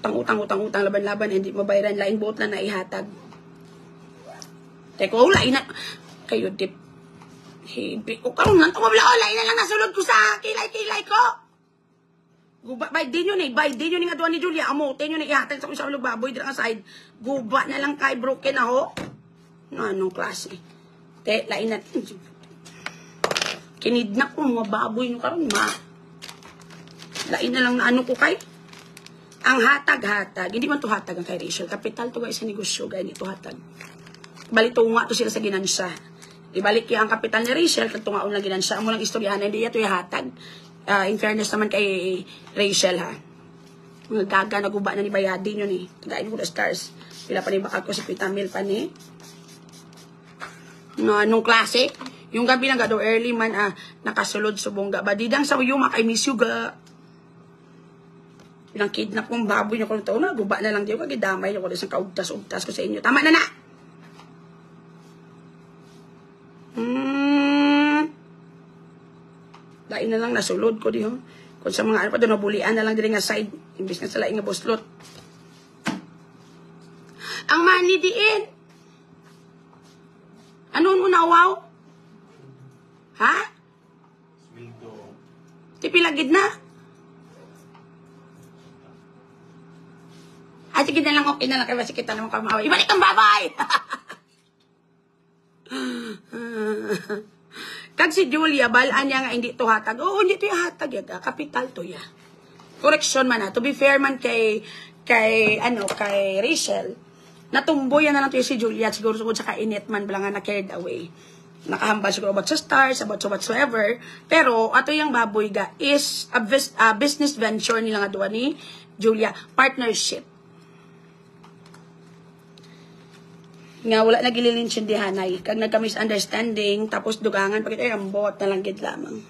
Utang-utang, laban-laban, hindi mabayaran. Lain buot lang na ihatag. Teko, lain na. Kayo, dip. Hibi. O, karoon lang, tumabla ko. Lain na lang nasulod ko sa kilay-kilay ko. By din yun nga doon ni Julia. Amote yun ihatag sa kusang baboy dito side. Guba na lang kay broken ako. Anong klase? Te, lain na. Kinidnak ko mga baboy nyo karoon, ma. Lain na lang na ano ko kay. Ang hatag-hatag. Hindi man to hatag ang kay Rachel. Kapital to guys sa negosyo. Gaya nito hatag. Balitunga to sila sa ginansya. Ibalik ang kapital ni Rachel. Katungaon lang ginansya. Amo lang istoryahan. Hindi ito yung hatag. In fairness naman kay Rachel, ha. Mga gaga, naguba na ni Bayadin yun, eh. Tagain ko na stars. Pila pa ni bakal ko si Pitamil pa ni. No, anong klase? Yung gabi lang, daw early man, nakasulod subong ga. Badidang sa uyuma, I miss you, ga. Pilang kidnap kong baboy niyo ko ng taon na. Guba na lang diyo, kagidamay niyo ko isang kaugtas-ugtas ko sa inyo. Tama na na! Lain na lang nasulod ko diho. Kung sa mga ano pa doon nabulian na lang diri nga side imbis nga sa lain nga buslot. Ang mani diin. Ano mo na wow? Ha? Tipilagid na. Ay, sige na lang, okay na lang. Kaya kasi kita naman kamaway. Ibalik ang babay! Kag si Julia, balaan niya nga hindi to hatag. Oo, hindi to yung hatag. Yaga. Kapital to ya. Correction man na. To be fair man kay Rachel, natumboy na lang to yung si Julia. Siguro sa kainit man bala nga na carried away. Nakahambal siguro about sa stars, about so whatsoever. Pero, ato yung baboy ga is a business venture nila nga doon ni Julia. Partnership. Nga wala na gililinsindihanay. Kag nagka-misunderstanding, tapos dugangan, pagkita ay ambot na lang gid lamang.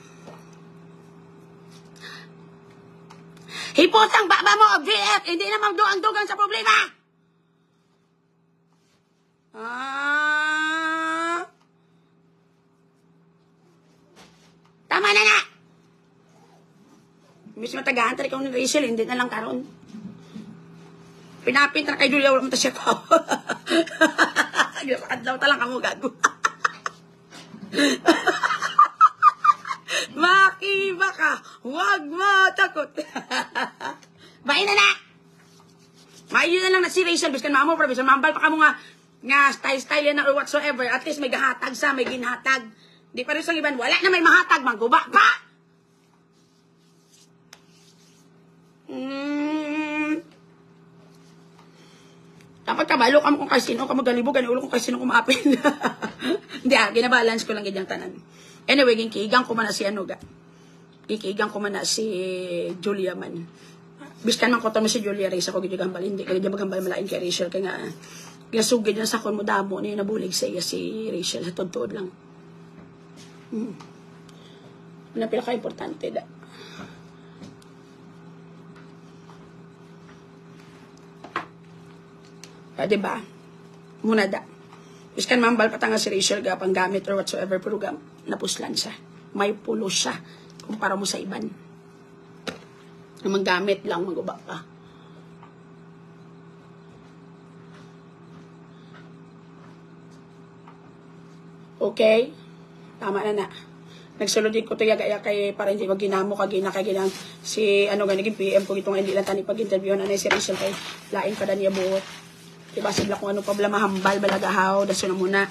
Hipot ang baba mo, VF! Hindi na magduang-dugang sa problema! Tama na na! Miss matagaan, tarik ako ni Rachel, hindi na lang karon. Pinapinta na kay Julia, wala mo ta siya pa. Adlaw talang kamo gago. Makiba ka, huwag matakot. Bain na na! Maayon na lang na si Rachel, biskan maamo, pero biskan mambal pa kamo nga style na or whatsoever, at least may gahatag sa, may ginhatag. Di pa rin sa iban, wala na may mahatag, mangguba pa! Dapat kabalo ka mo kung kasino ka magalibog, ulo kung kasino kumapin. Hindi ginabalance ko lang ganyang tanan. Anyway, kikigang ko man na si Kikigang ko man na si Julia man. Biskan man ko to si Julia Reyes ako ganyang gambal. Hindi kaya magambal malain kay Rachel. Kaya nga, ginasugid na sa kon mo damo niya nabulig sa iya si Rachel. Tod-tod lang. Ano pinaka-importante da. Diba? Muna da. Biskan mambal patanga si Rachel gapang gamit or whatsoever pero napuslan siya. May pulo siya kumpara mo sa iban. Namang gamit lang maguba pa. Okay? Tama na na. Nagsulod din ko to yaga kay para hindi maginamo kagina kay ginang si ganiging PM ko gitong hindi lang tani pag-interview na si Rachel kay lain pa niya buot. Diba sigla kung ano problema hambal balagahaw daso na muna.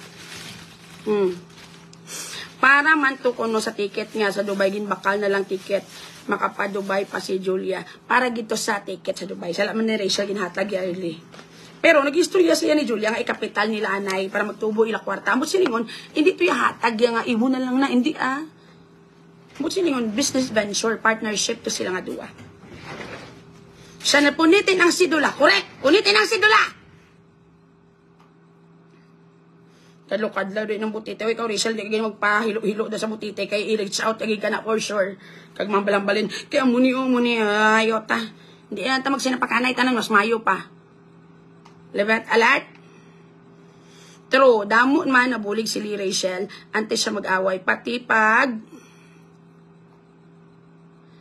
Para man to kuno sa ticket nga sa Dubai ginbakal na lang ticket makapa Dubai pa si Julia para gito sa ticket sa Dubai. Salamat ni Rachel ginhatag early. Pero nag-istorya siya ni Julia nga ikapital nila anay para magtubo ila kwarta. Amot silingon hindi to hatag nga ibo na lang na hindi Amot silingon business venture partnership to sila nga duwa. Siya na punitin ang sidula. Correct. Punitin ang sidula. Kadlaw rin ng butite. Ikaw, Rachel, di ka magpahilo-hilo na sa butite. Kaya i-reach out, lagi ka na for sure. Kag mambalambalin. Kaya muni, ayota. Hindi na magsinapakanay tanan, mas mayo pa. Levet alert. True, damo man nabulig si Rachel. Antes siya mag-away. Pati pag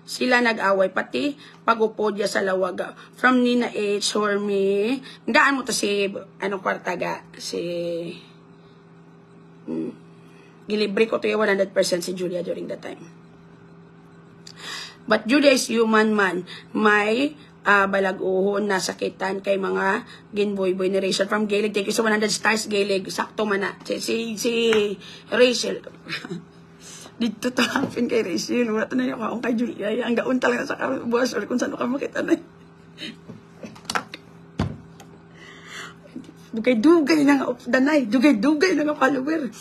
sila nag-away. Pati pag-upod niya sa lawaga. From Nina H. Hormy. Gaan mo to si, kwartaga? Gilibre ko to yung 100% si Julia during that time. But Julia is human man. May balaguhon na sakitan kay mga ginboy-boy ni Rachel from Gaelig. Thank you so 100 stars, Gaelig. Sakto man na. Si Rachel. Dito to happen kay Rachel. Wala na yung kaong kay Julia. Ang gaon talaga sa buwas. Or kung saan ka makita na. Dugay-dugay na nga danay. Dugay-dugay na nga follower.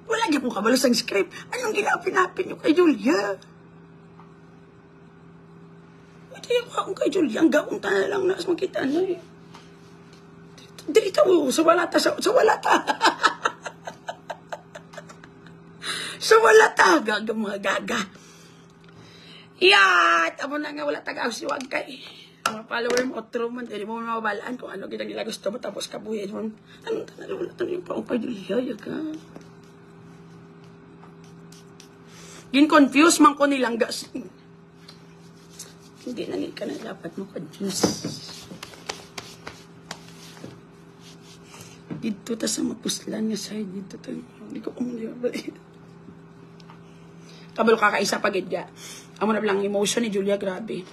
Wala niya pong kabalos ang script. Anong ginapin-napin niyo kay Julia? Hindi yung kaong kay Julia. Ang gaong ta na lang na makita na eh. Dito sa walata. Sa walata. Gaga mga gaga. Iyat! Amo na nga wala taga-awsiwag kay. Mga follower mo, true man, hindi mo mababalaan kung ano kita nila gusto mo, tapos kabuhin mo. Anong tanong, wala tanong yung paong kay Julia, ka. Gin-confuse man ko nilang gas. Hindi na ka na dapat mo confuse. Dito ta sa mapuslan nga side, dito ta. Hindi ko kumuli mabalik. Kabalo kakaisa pagid ga. Amo na lang emotion ni Julia, grabe.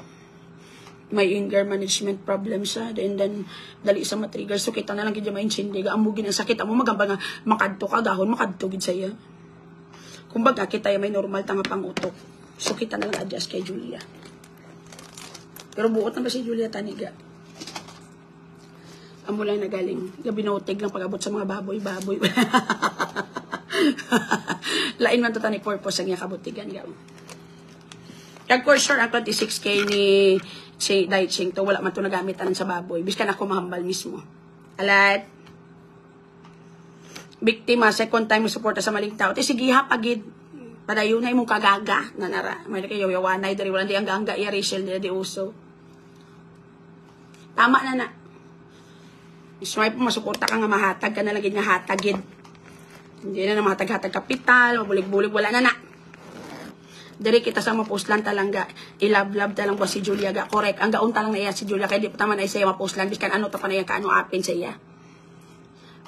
May anger management problem siya. Then, dali sa matrigger. So, kita na lang kaya mainsindi. Amugin ang sakit. Amo magamba nga, makadto ka, dahon, makadto gid saya. Kumbaga, kita may normal tanga pang utok. So, kita na lang adjust kay Julia. Pero buot na ba si Julia taniga? Amo lang nagaling. Binotig lang pag-abot sa mga baboy. Lain man to tani purpose ang iya kabutigan. Kag for sure, ang 26K ni Dai Ching to, wala man to nagamit sa baboy. Biskan ako mahambal mismo. Alat. Biktima, second time mo suporta sa maling tao. Sige ha, pagid. Padayon na imong kagaga. Nanara. May kayo yawanay. Dari wala di ang gangga. Iya Rachel nila di uso. Tama na. Ismay po masuporta ka nga mahatag ka na lagi nga hatagid. Hindi na mahatag-hatag kapital, mabulig-bulig, wala na. Dari kita sa mapuslan talangga, ilab-lab talang ba si Julia ga, correct. Ang gaon talang na iya si Julia, kaya di pa taman ay siya mapuslan, biskan ano ta pa na yan, kaano apin sa iya.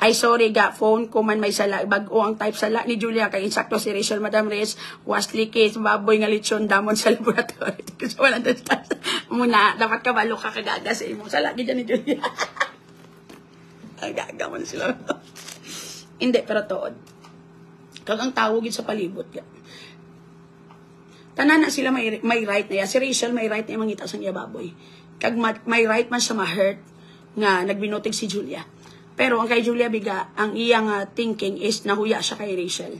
Ay sorry ga, phone ko man may sala, bago ang type sala ni Julia, kay insakto si Rachel, Madam Rez, was leakage, baboy nga lechon, damon sa laboratory. Kasi wala na muna, dapat kabalo ka kagaga sa imo, sala gid ni Julia. Ang gaga man sila. Hindi, pero tood. Kag ang tawagin sa palibot ka. Tanan na sila may right na ya. Si Rachel may right na mangita sa iya baboy. Kag may right man siya ma-hurt nga nagbinotig si Julia. Pero ang kay Julia biga, ang iyang thinking is nahuya siya kay Rachel.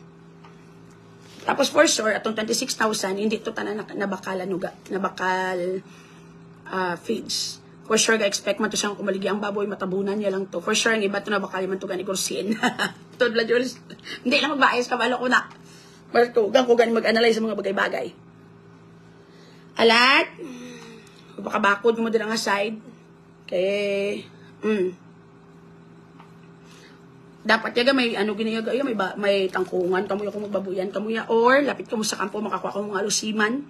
Tapos for sure, atong 26,000, hindi to tanan nabakal feeds. For sure, expect man to siyang kumaligi ang baboy, matabunan niya lang to. For sure, ang iba to nabakal man to gani kursin. Tudla Jules, hindi lang magbayas, kabalo ko na. Martugang ko gani mag-analyze sa mga bagay-bagay. Alat, baka bakod mo din ang side. Okay. Dapat yaga may ano giniyaga, may tangkungan, kamuya kung magbabuyan, kamuya, or lapit ka mo sa kampo, makakuha ka mga lusiman.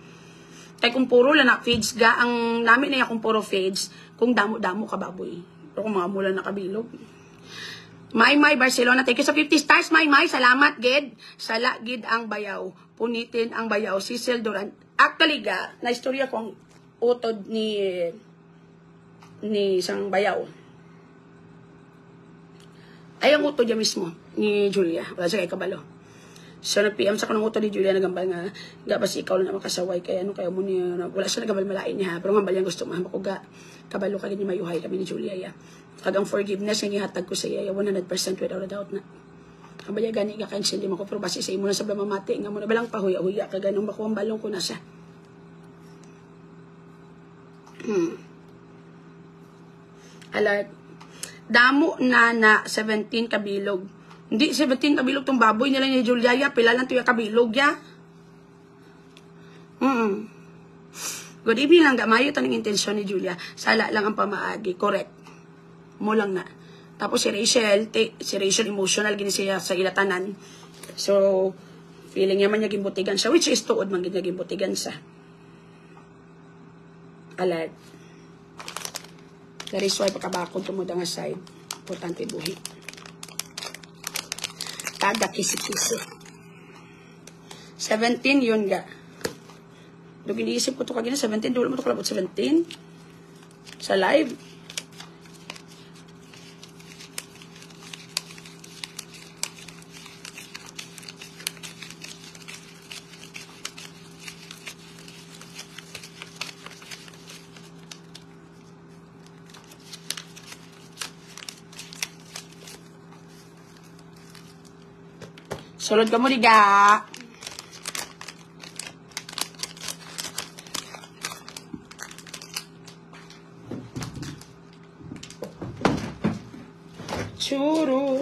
Kaya kung puro lang na feeds ga, ang namin na kung puro feeds, kung damo-damo ka baboy. Pero kung mga mula na kabilog. Maymay Barcelona, thank you sa 50 stars, Maymay, salamat, gid. Sala, gid ang bayaw. Punitin ang bayaw. Cecil Duran. Actually ga, na istorya kong utod ni isang bayaw. Ay, ang utod niya mismo, ni Julia. Wala siya kay kabalo. So, nag-PM sa kanong utod ni Julia, nagambal nga, basi ikaw na makasaway, kaya ano kayo mo niya, wala siya nagambal malain niya, pero ngambal yan gusto mo, makuga, kabalo ka rin ni mayuhay kami ni Julia, ya. Kagang forgiveness, yung ihatag ko sa iya, 100% without a doubt na. Ang baya gani ka kainsin, di mo ko, pero basi sa imo na sa mamati, nga mo na balang pahuya-huya, kaganong makuha ang balong ko na siya. Alat, damo na 17 kabilog. Hindi, 17 kabilog tong baboy nila ni Julia, ya. Pila lang ito yung kabilog, ya. Good evening lang, gamayo taning intensyon ni Julia. Sala lang ang pamaagi. Correct. Mo lang na. Tapos si Rachel emotional, gini siya sa ilatanan. So, feeling niya man niya gimbutigan siya, which is tuod man niya gimbutigan siya. Alat. That is why pagkabakod tumuda nga side. Importante buhi. Kada kisi-kisi. 17 yun ga. Doon iniisip ko ito kagina, 17. Doon mo ito kalabot 17. Sa live. Sulod ka mo, diga. Churu.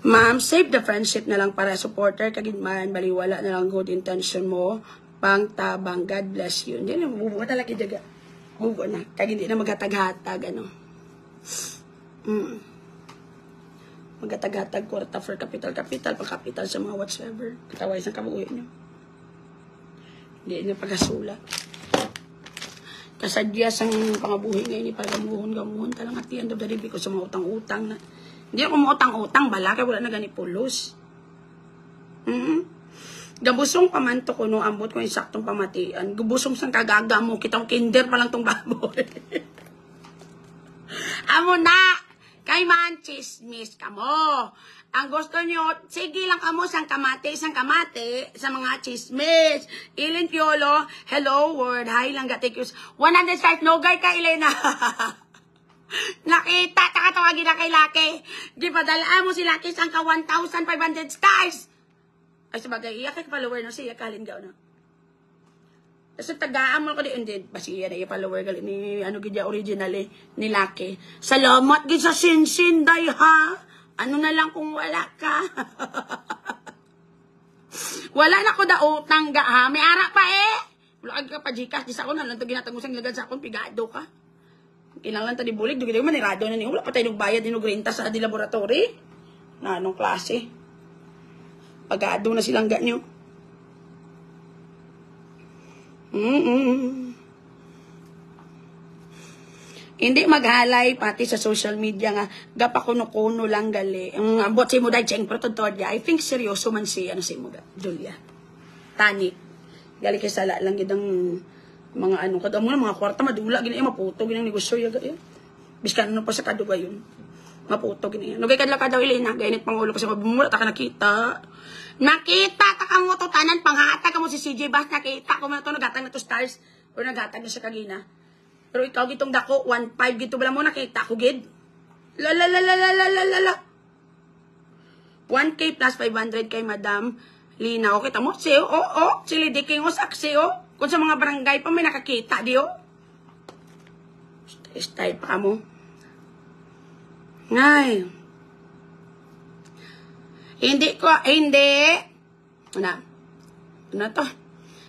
Ma'am, save the friendship na lang para supporter kagidman, baliwala na lang good intention mo, pang tabang, God bless you. Hindi na, mabubuha talaga diga. Mabubuha na. Kag hindi na maghatag-hatag, ano. Maghatag-hatag, kwarta for capital, pang-capital sa mga whatsoever. Kataway sa kabuuin nyo. Hindi na pagkasula. Kasadya sang pangabuhi ngayon, para gamuhon talang at the end of the day, because sa mga utang-utang na. Hindi ako mga utang-utang, bala, kaya wala na gani pulos. Gabusong pamanto ko no, ambot ko yung saktong pamatian. Gabusong sang kagaga mo, kitang kinder pa lang tong baboy. Amo na, kay man chismis ka mo. Ang gusto nyo, sige lang ka mo sang kamate, sa mga chismis. Ilin Piolo, hello world, hi lang gatikos. 100 stars, no guy ka Elena. Nakita, takatawagin na kay Laki. Gipadalaan mo si Laki sang ka 1,500 stars. Ay sabagay, iya kay follower no siya kalin gaw no. Kasi tagaan mo ko di hindi basi iya na iya follower gali ni ano gid originally ni Lucky. Salamat gid sa sinsin day ha. Ano na lang kung wala ka. Wala na ko da utang ga ha. May ara pa eh. Wala ka pa Gcash di sa ko na lang to ginatag mo sang lagad sa akon pigado ka. Kinahanglan ta di bulig dugi man irado na ni wala pa tay bayad ni renta sa di laboratory. Na anong klase? Pag-aado na silang ganyo. Hindi maghalay pati sa social media nga gapakuno-kuno lang gali. Ang ambot si mo dahil siyempre totodya. I think seryoso man si ano si mo Julia. Tani. Gali kay sala lang gidang mga ano kada mo mga kwarta madula gini maputo ginang negosyo ya gaya. Biskan ano pa sa kaduga yun. Maputo gini. Nugay kadlaw ka daw Elena gainit pangulo kasi mabumula ta ka nakita. Nakita ta ka mo to tanan panghata ka mo si CJ Bass nakita ko man to nagatag na to stars o nagatag na siya kagina. Pero ikaw gitong dako 1.5 gito bala mo nakita ko gid. La 1K plus 500 kay Madam Lina. Okay ta mo si sili diking o saksi kung sa mga barangay pa may nakakita di style pa mo. Ngay. Hindi. Ano to?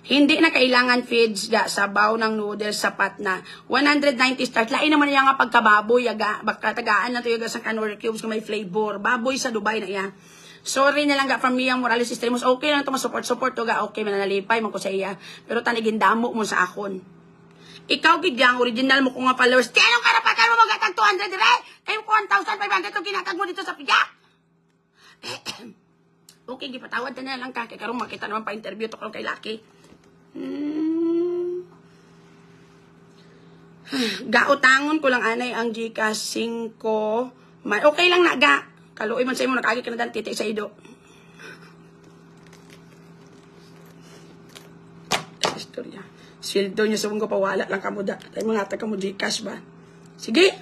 Hindi na kailangan feeds ga sabaw ng noodles sapat na 190 stars. Lain naman niya nga pagkababoy yaga baka tagaan na to yaga sa Canor cubes kung may flavor. Baboy sa Dubai na iya. Sorry na lang ga from Mia Morales Extremos. Okay lang to support to ga okay manalipay man ko sa iya. Pero tanigin damo mo sa akon. Ikaw gid yang original mo ko nga followers. Di anong karapatan mo magatag 200 dire? Kay 1,500 to ginatag mo dito sa piya. Okay, gipatawad na lang ka. Kaya karong makita naman pa-interview to karong kay Lucky. Gautangon ko lang anay ang Gcash 5. Okay lang na ga. Kaluoy man sa imo nakagi ka na dan titi sa ido. Istorya. Sweldo niya sa mong pawala lang kamo da. Tay mga tag kamo Gcash ba? Sige.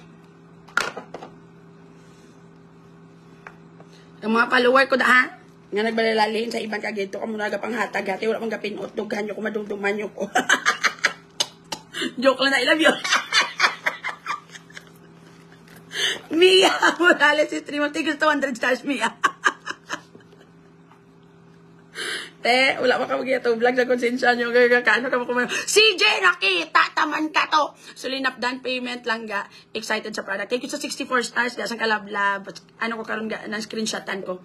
Ang mga follower ko da ha. Nga nagbalalalihin sa ibang kagito ka muna panghatag hati wala pang gapinot dughan nyo ko madumduman nyo ko. Joke lang na I love you. Mia Morales stream take us to 100 stars Mia. Te wala pa ka mag-YouTube vlog sa konsensya nyo kano ka mo CJ nakita taman ka to sulinap dan payment lang ga excited sa product thank you sa 64 stars ga sang kalablab ano ko karon ga ng screenshotan ko.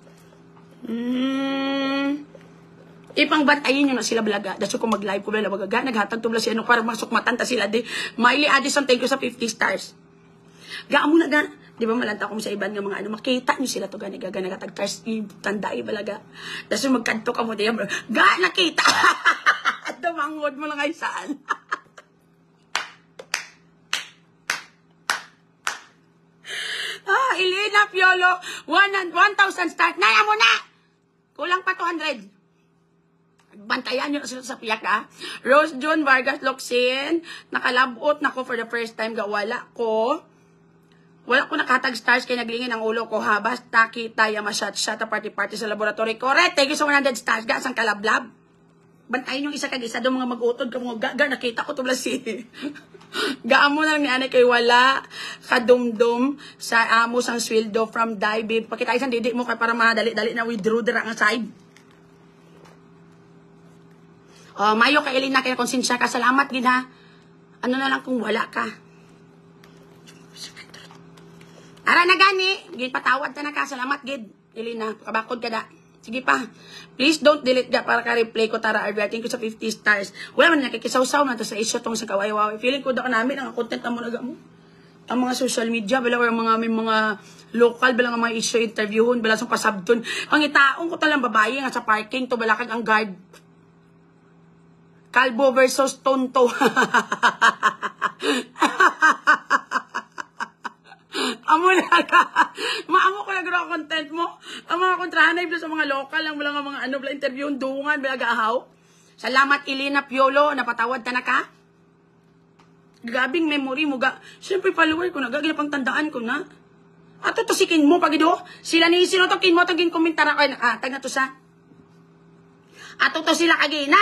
Ipang bantayin nyo na sila blaga. Daso ko mag-live ko bala magaga. Naghatag to bala siya para masukmatan ta sila di. Miley Addison, thank you sa 50 stars. Gaamo na ga. Di ba malanta ko sa iban nga mga ano. Makita nyo sila to gani gaga. Nagatag stars. Tandai balaga. Daso magkanto ka mo diya. Ga nakita. At damangod mo lang ay saan. Elena Piolo. 1,000 stars. Naya mo na. Kulang pa 200. Bantayan nyo sila sa piyak ha. Rose June Vargas Loxin. Nakalabot na ko for the first time. Wala ko nakatag stars kaya naglingin ang ulo ko ha. Basta kita yamashat shot party sa laboratory. Correct. Thank you sa 100 stars. Gasang kalablab. Bantayan yung isa kag isa doon mga mag-utod ka mga gaga. Nakita ko to blasi. Gaamo na lang ni anay kay wala kadumdum sa amo sang sweldo from Daibi. Pakita isang didik mo kay para madali-dali na withdraw dira nga side. Mayo kay Elena kay konsensya ka. Salamat gid ha. Ano na lang kung wala ka. Ara na gani, gid patawad ta na ka. Salamat gid Elena, kabakod ka da. Sige pa. Please don't delete ka para ka-replay ko tara RV. Thank you sa 50 stars. Wala man nakikisaw-saw na to sa isyo tong sa kawayawaw. Feeling ko daw namin ang content ang mga mo. Ang mga social media, wala or mga may mga Local ba lang ang mga issue interviewon, bala sa pasabdon. Ang itaong ko talang babae nga sa parking to balakag ang guard. Kalbo versus tonto. Amo na ka. Maamo ko nagro content mo. Ang mga kontrahanay sa mga local lang wala nga mga ano bala interview dungan bala gaahaw. Salamat Elena Piolo, napatawad ta na ka. Gabing memory mo ga. Siyempre follower ko na gagawin pang tandaan ko na. Ato to sikin mo pagido. Sila ni sino to kin mo to gin komentar ako nakatag na to sa. Ato to sila kagina.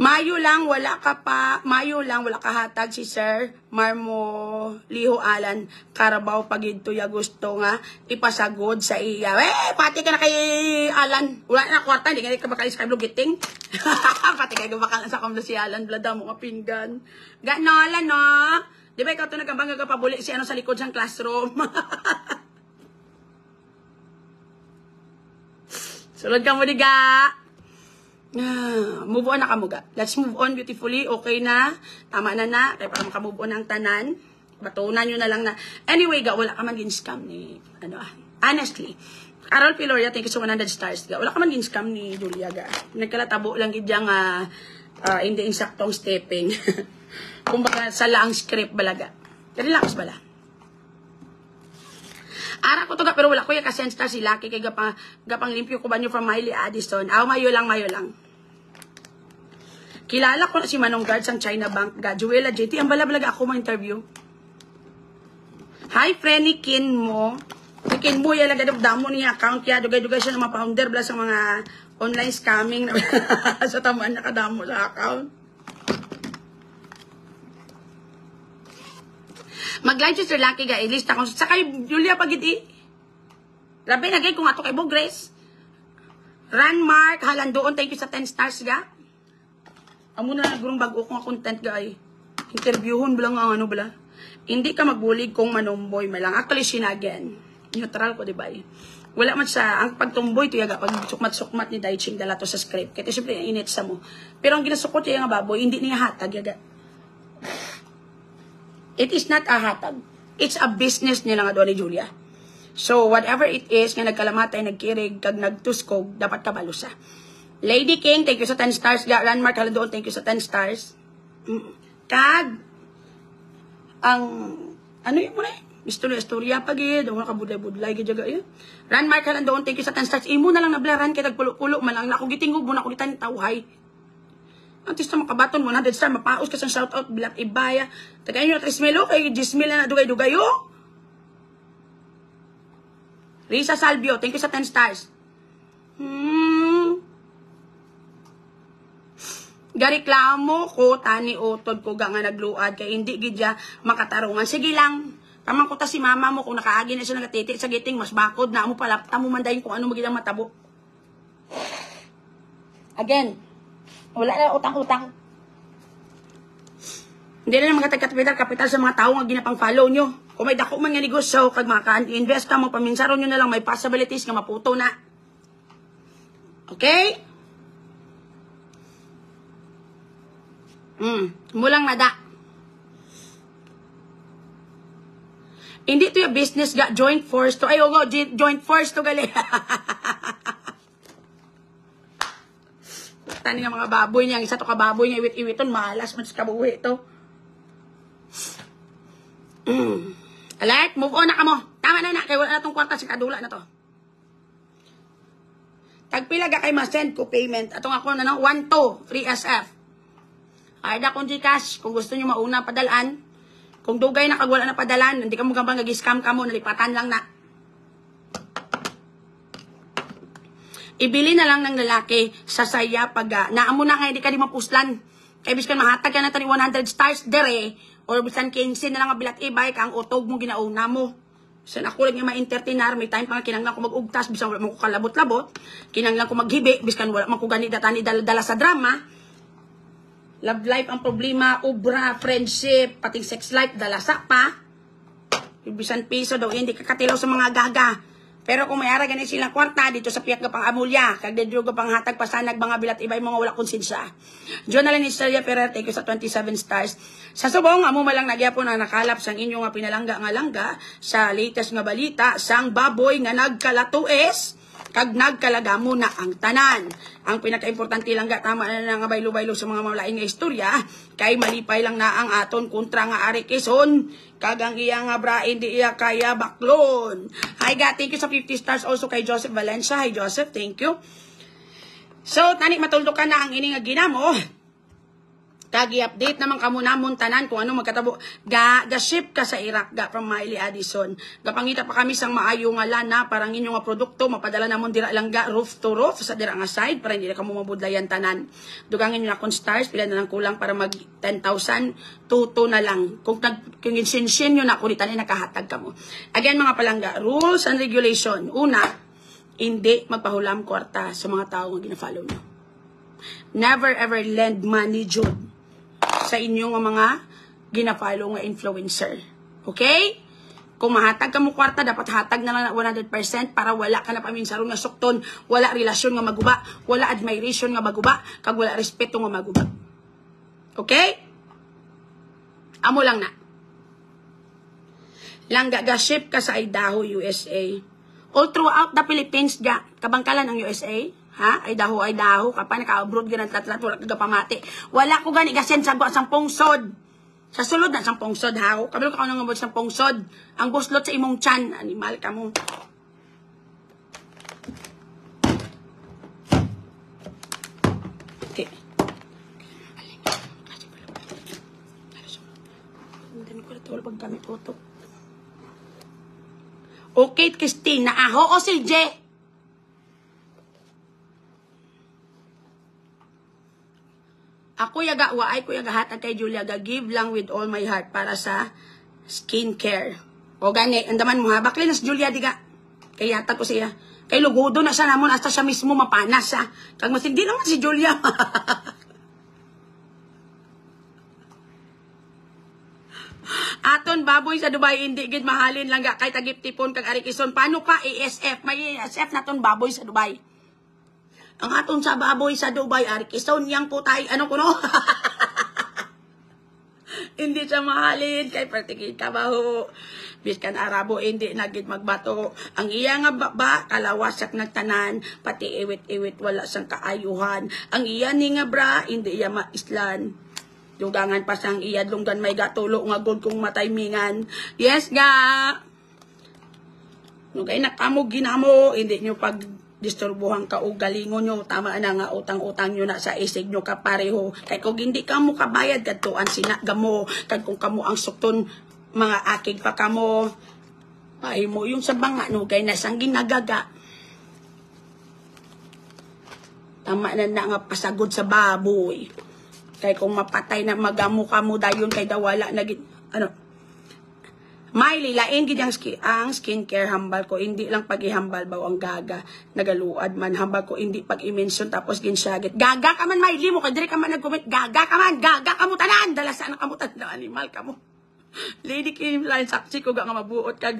Mayo lang wala ka hatag si Sir Marmo Liho Alan Carabao pagid tuya gusto nga ipasagod sa iya. Pati ka na kay Alan. Wala na kwarta, hindi ka bakalis kay Blugiting. Pati kay bakal sa kamlo si Alan blada mo nga pinggan. Ganola no. Di ba ikaw to nagkambang pabuli si ano sa likod sang classroom. Sulod ka mo diga. Move on na ka mga. Let's move on beautifully. Okay na. Tama na na. Kaya para makamove on ang tanan. Batunan nyo na lang na. Anyway, wala ka man gin-scam ni, honestly. Carol Piloria, thank you so 100 stars. Wala ka man gin-scam ni Julia. Nagkalatabo lang gidyang hindi insaktong stepping. Kumbaga, sa laang script balaga. Relax bala. Ara ko to pero wala ko ya kasi star si Lucky kay gapang limpyo ko banyo from Miley Addison. Mayo lang. Kilala ko na si Manong Guard sang China Bank. Juela JT ang balabalaga ako ma-interview. Hi Frenny Kin mo. Kin mo ya laga damo niya account ya dugay-dugay siya ng mga founder bla sa mga online scamming na sa tamaan nakadamo sa account. Mag-live si Sir Lucky ga, ilista ko. Saka Julia pagiti. Grabe nagay kung ato kay Bogres. Ran Mark, halandoon, thank you sa 10 stars ga. Amo na nagurong bago kong content ga ay. Interviewon bilang ang ano bala. Hindi ka magbulig kung manomboy malang. Actually, sinagyan. Neutral ko, diba eh. Wala man sa, ang pagtumboy to yaga, pag sukmat-sukmat ni Daiching dala to sa script. Kaya siyempre, init sa mo. Pero ang ginasukot niya nga baboy, hindi niya hatag yaga. It is not a hatag. It's a business nila nga doon ni Julia. So, whatever it is, nga nagkalamatay, nagkirig, kag nagtuskog, dapat kabalo sa. Lady King, thank you sa 10 stars. Landmark, doon, thank you sa 10 stars. Kag, ang, ano yun mo na eh? Istorya pagid, wala ka budlay-budlay, gidyaga yun. Landmark, doon, thank you sa 10 stars. Imo na lang nablaran, kaya nagpulo-pulo, malang na, kung gitingog mo na, kung gitan tawhay. Antis na makabaton 100 star, mapaos ka sa shoutout, bilat ibaya. Tagayin nyo na 3 milo, kay 10 mil na dugay-dugayo. Risa Salvio, thank you sa 10 stars. Gareklamo ko, tani utod ko, nga nagluad, kay hindi gidya makatarungan. Sige lang, tamang ko ta si mama mo, kung nakaagi na siya nagatiti sa giting, mas bakod na mo pala, tamo mandayin kung ano magiging matabo. Again, wala na utang-utang. Hindi na mga kapital sa mga tao nga ginapang-follow nyo. Kung may dako man nga negosyo, kag maka-invest ka mo, paminsaro nyo na lang, may possibilities nga maputo na. Okay? Mulang nada. Hindi to yung business ga, joint force to. Ay, joint force to gali. Tani nga mga baboy niya, isa to ka baboy niya, iwit-iwiton, malas, mas kabuhi ito. Alert, move on na ka mo. Tama na, kaya wala na itong kwarta, si kadula na to. Tagpilaga kay ma-send ko payment. Atong ako na 1-2, 3SF. Ay, da kung Gcash, kung gusto nyo mauna padalaan. Kung dugay na kag wala na padalan, hindi ka mo gambang nag-scam ka mo, nalipatan lang na. Ibili na lang ng lalaki sa saya pag naamo na nga hindi ka di mapuslan. Kaya biskan mahatag ka na tani 100 stars dere or bisan 15 na lang bilat ibay ka ang utog mo ginauna mo. Bisan ako lang nga ma-entertainar, may time pa nga kinanglan ko mag-ugtas, bisan wala mo ko kalabot-labot, kinanglan ko maghibi, biskan wala man ko gani datani dala sa drama. Love life ang problema, ubra, friendship, pating sex life, dala sa pa. Bisan piso daw, hindi ka katilaw sa mga gaga. Pero kung mayara ganin silang kwarta dito sa piyak pang amulya, kag dito pang hatag pasanag mga bilat ibay mga wala konsensya. Diyon na lang ni Celia Ferrer, thank you sa 27 stars. Sa subong, amo malang nagyapon ang nakalap sang inyo nga pinalangga nga langga sa latest nga balita sang baboy nga nagkalatues kag nagkalagamo na ang tanan. Ang pinakaimportante lang tama na nga baylo-baylo sa mga malaing nga istorya kay malipay lang na ang aton kontra nga Ari Quezon kag ang iya nga bra hindi iya kaya baklon. Hi ga, thank you sa 50 stars also kay Joseph Valencia. Hi Joseph, thank you. So tani matuldo ka na ang ini nga ginamo. Kag i-update naman kamo namon tanan kung ano magkatabo. Ga-ship ka sa Iraq ga from Miley Addison. Gapangita pa kami sang maayo nga lana parang inyo nga produkto mapadala namon dira lang ga roof to roof sa dira nga side para hindi na kamo mabudlayan tanan. Dugangin niyo na kon stars pila na lang kulang para mag 10,000 tuto na lang. Kung insinsin niyo na kulitan ay nakahatag kamo. Again mga palangga, rules and regulation. Una, hindi magpahulam kwarta sa mga tao nga gina-follow niyo. Never ever lend money jud sa inyong mga gina-follow nga influencer. Okay? Kung mahatag ka mo kwarta, dapat hatag na lang 100% para wala ka na paminsaron nga sukton, wala relasyon nga maguba, wala admiration nga maguba, kag wala respeto nga maguba. Okay? Amo lang na. Langga ga-ship ka sa Idaho, USA. All throughout the Philippines, kabangkalan ang USA. Ha? Idaho, ka pa, naka-abroad ganang tatlat, wala ka pamati. Wala ko gani, gasen sa pungsod. Sa sulod na, sa pungsod, ha? Kabilo ka nang sa pungsod. Ang buslot sa imong tiyan, animal ka mo. Okay. Okay, Christine, naaho o si J. Ako yaga, waay ko yaga hatag kay Julia, give lang with all my heart para sa skincare. O gani, andaman mo ha, bakli na si Julia, diga. Kaya hatag ko siya. Kay lugudo na siya namon, hasta siya mismo mapanas ha. Kag mas hindi naman si Julia. Aton baboy sa Dubai, hindi gid mahalin lang ga, kay tagip tipon kag Ari Quezon. Paano ka ASF? May ASF naton baboy sa Dubai. Ang aton sa baboy sa Dubai, Ari Quezon, yang putay, ano ko no? Hindi siya mahalin, kay partikid ka ba ho? Biskan Arabo, hindi nagid magbato. Ang iya nga baba, kalawasak nagtanan, pati iwit-iwit, wala sang kaayuhan. Ang iya ni nga bra, hindi iya maislan. Dugangan pa sang iya, lunggan may gatulo, nga gold kong mataymingan. Yes ga! Nugay na kamo ginamo, hindi nyo pag disturbuhan ka o galingon nyo, tama na nga utang-utang nyo na sa isig nyo kapareho. Kaya kung hindi ka mo kabayad, kadtuan sinaga mo, kaya kung kamo ang sukton, mga akig pa kamo, ay mo yung sa banga, no, kaya nasang ginagaga. Tama na nga pasagod sa baboy. Kaya kung mapatay na magamo ka mo, dayon kay dawala na ano, Miley, lain gid ang skincare hambal ko, hindi lang paghihambal baw ang gaga, nagaluad man hambal ko, hindi pag-i-mention tapos ginsagit. Gaga ka man Miley mo, kadiri ka man nag-comment, gaga ka mo tanan, dalasan ka mo tanan, animal ka mo. Lady Kim line saksi ko nga mabuot kag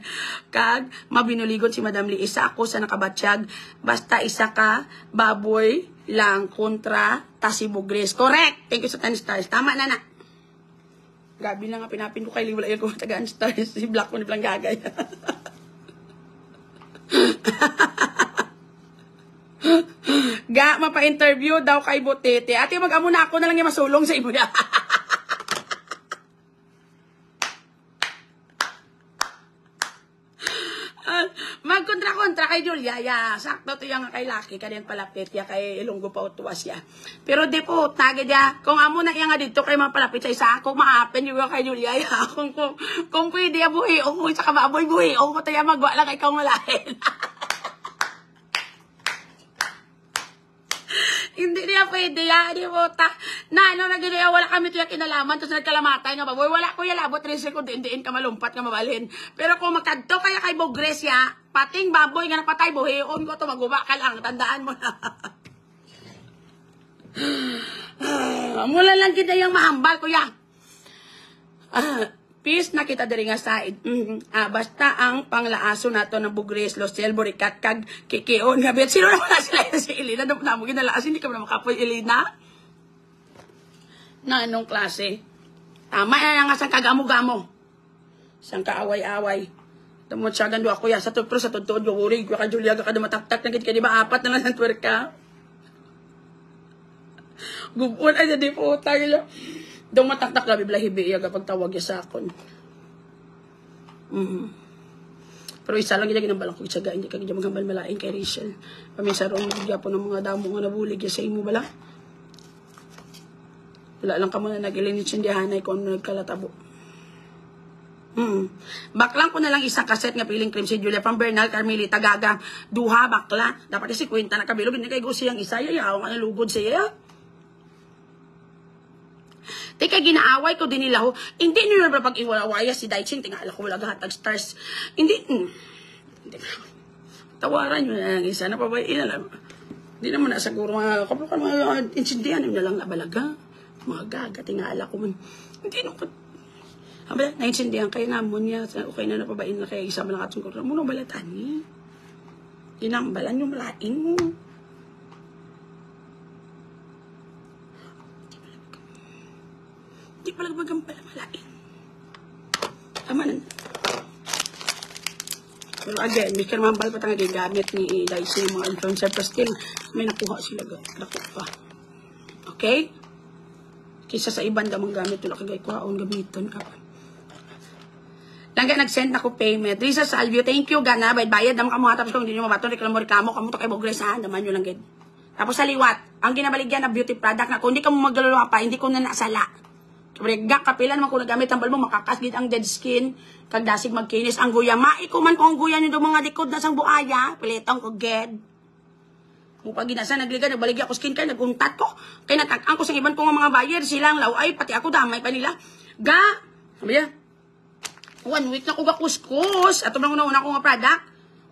mabinuligon si Madam Lee. Isa ako sa nakabatsyag, basta isa ka baboy lang kontra tasibugres. Correct. Thank you sa 10 stars. Tama na. Gabi na nga pinapin ko kay Lee, wala yung kung tagaan stars. Si Black mo ni Blang gagay. Mapa-interview daw kay Butete. Ate, mag-amo na ako na lang yung masulong sa imo niya. Magkontra-kontra kay Julia, ya. Sakto to yung kay Lucky, kanyan palapit ya, kay Ilonggo pa utuwas ya. Pero di po, tagad ya, kung amo na nga dito kay mga palapit sa isa, kung ma-happen yung kay Julia, ya. Kung pwede ya, buhi, o kung sa kababoy, buhi, o kung tayo magwa lang kay kang malahin. Hindi niya pwede ya, di mo ta. Na, ano, nagigaya, wala kami ito yung kinalaman, tapos nagkalamatay nga baboy, wala ko yung labot, 3 seconds, indiin ka malumpat nga mabalhin. Pero kung magkadto kaya kay Bogres ya, pating baboy nga napatay, buhion ko to, maguba ka lang, tandaan mo na. Mula lang kita yung mahambal, kuya. Peace na kita diri nga side. Basta ang panglaaso nato ng bugres, losel, burikat, kag kikion. Nga, sino naman na sila si Elena? Na mo ginalaas, hindi ka na makapoy, Elena? Na anong klase? Tama na nga sa kagamo-gamo. Sang kaaway-away. Tumot siya gando ako ya sa tutro sa tutuod ko uri ko ka Julia ka mataktak na kit ka di ba apat na lang ng twerka. Gubon ay di po tayo. Dong mataktak labi blahibi ya kapag tawag ya sa akon. Pero isa lang gid ginambalan ko itsaga hindi ka gid magambal malain kay Rachel. Pamisa ron gyapon ng mga damo nga nabulig ya sa imo bala. Wala lang ka muna nag-ilinit sindihanay kung nagkalatabo. Baklang ko na lang isang kaset nga piling cream si Julia from Bernal, Carmelita, Gaga. Duha, bakla. Dapat kasi kwenta na kabilog. Hindi kayo siyang isa. Yayaw nga nalugod siya. Teka, ginaaway ko din nila ho. Hindi nyo na pag iwalawaya si Daiching. Tingala ko wala gahatag stars. Hindi. Tawaran nyo na lang isa. Napabayin na lang. Hindi naman nasaguro mga kapag mga insindihan na lang nabalaga. Mga gaga, tingala ko man. Hindi nung habang naintindihan kayo na mo niya, okay na napabain na kayo, isa mo lang atong kurang mo nang balatan niya. Ginambalan yung malain mo. Hindi pala magambala malain. Tama na. Pero again, Mr. Mambal pa tayo gamit ni Daisy, mga influencer, pero still, may nakuha sila. Nakuha pa. Okay? Kisa sa ibang damang gamit, wala kagay kuhaon gamiton ka pa. Langga nag-send ako payment. Risa Salvio, thank you, gana. Bayad naman kamo. Tapos kung hindi nyo mabato, reklamo, kamu to kay Bogres, ha? Naman nyo lang, gid. Tapos sa liwat, ang ginabaligyan na beauty product na, kung hindi ka mo magluluwa pa, hindi ko na nasala. Kabriga, kapila naman kung nagamit ang balbo, makakasgid ang dead skin, kagdasig magkinis, ang guya. Maikuman ko ang guya nyo do mga likod na sang buaya, pilitong ko, ged. Kung pag ginasa, nagliga, nagbaligya ko skin care, naguntat ko. Kaya natakang ko sa iban ko mga buyer, silang laway, pati ako damay pa nila. Ga, sabi ya, 1 week na ko gakuskus. Ato bang una ko nga product.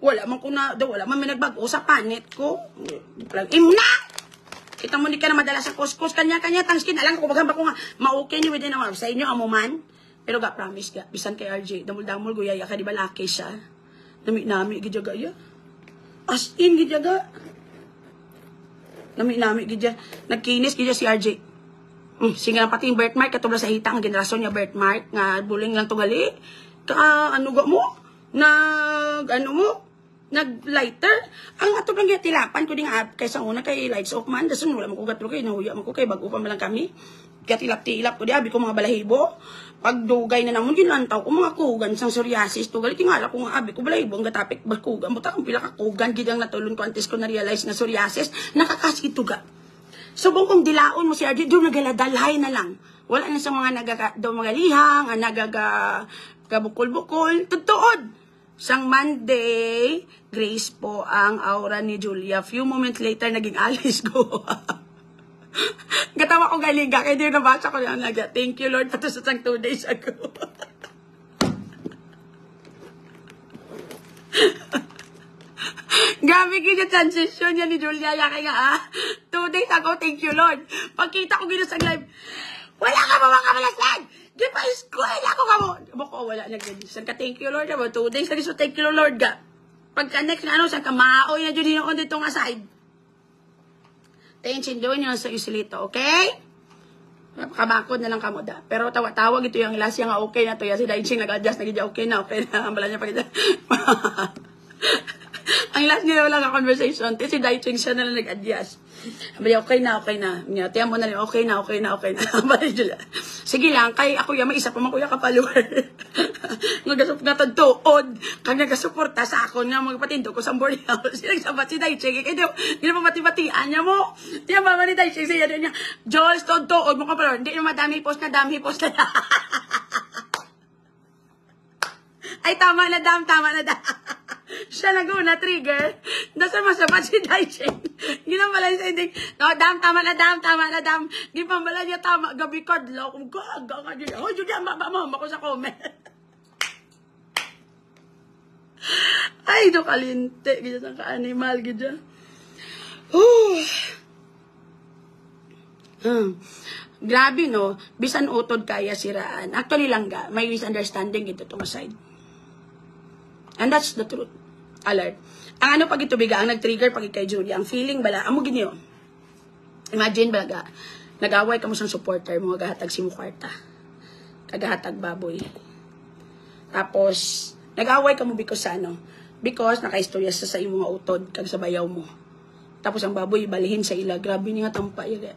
Wala man may nagbago sa panit ko. Imna! Kita mo, di ka na madala sa kuskus. Kanya-kanya, tang skin. Alam ko, baghamba ko nga, ma-okay niyo within a month. Sa inyo, amo man. Pero ga, promise ga. Bisan kay RJ, damol-damol, guyaya ka, di ba laki siya? Nami-nami, gidyaga ya. As in, gidyaga. Nami-nami, gidya. Nagkinis, gidya si RJ. Sige na pati yung birthmark, katulad sa hitang, ang generasyon niya birthmark, nga buling lang tugali. Ano ga mo? Nag-lighter. Ang ato lang tilapan ko ding kaysa una kay lights off man. Dasun wala mo ko gatlo kay nahuya mo ko kay bago pa man lang kami. Gatilap-tilap ko di abi ko mga balahibo. Pagdugay na namon ginlantaw ko mga kugan sang psoriasis tugali tingala ko nga abi ko balahibo ang gatapik bakugan buta kung pila ka kugan gid ang natulon ko antes ko na realize na psoriasis nakakaskit tuga. So, kung dilaon mo si RJ, doon nagaladalhay na lang. Wala na sa mga mga lihang, kabukol-bukol. Tutuod. Sang Monday, Grace po ang aura ni Julia. Few moments later, naging alis ko. Gatawa ko galiga, kaya di nabasa ko lang naga. Thank you, Lord, pato sa 2 days ago. Grabe gina transition niya ni Julia. Kaya nga 2 days ago, thank you Lord. Pagkita ko gina sa live, wala ka ba mga malasag? Di pa school ako ka mo. Bako, wala na gani. San ka thank you Lord? 2 days lagi so thank you Lord ka. Pagka next na san ka maoy na dyan ako dito nga side. Tension doon yun sa isilito, okay? Kamakod na lang kamo da. Pero tawag ito yung last yung okay na to. Si Dainching nag-adjust, nagiging okay na. Ang bala niya pagkita. Ang last nila lang ang conversation. Si Daiching siya na lang nag-adjust. Sabi niya, okay na. Tiyan mo na rin, okay na. Sige lang, kay ako yung isa pa man kuya kapaluwer. Nagasop na tagtuod. Kang nagasuporta sa ako nga magpatindo ko sa boarding house. Sinagsabat si Daiching. Kaya di na pa mati-matian niya mo. Tiyan ba ni Daiching siya niya. Joyce, tagtuod mo kapaluwer. Hindi naman dami post na. Ay, tama na dam. Siya naguna, trigger. Nasa masapat si Daiching. Ginambala sa ending. No, tama na dam. Ginambala niya tama. Gabi kadlaw. Kung gaga ka dyan. Oh, Julia, mama ko sa comment. Ay, do kalinte. Gidya sa ka-animal, gidya. Grabe, no? Bisan utod kaya siraan. Actually lang ga, may misunderstanding ito tong side. And that's the truth. Alert. Ang ano pag ito biga, ang nag-trigger pag kay Julia, ang feeling bala, amo ginyo. Imagine bala, nag-away ka mo sa supporter mo, gahatag si mo kwarta. Kagahatag baboy. Tapos, nag-away ka mo because ano? Because naka-istorya sa imo nga utod, kag sa bayaw mo. Tapos ang baboy, balihin sa ila. Grabe niya nga tampa iya.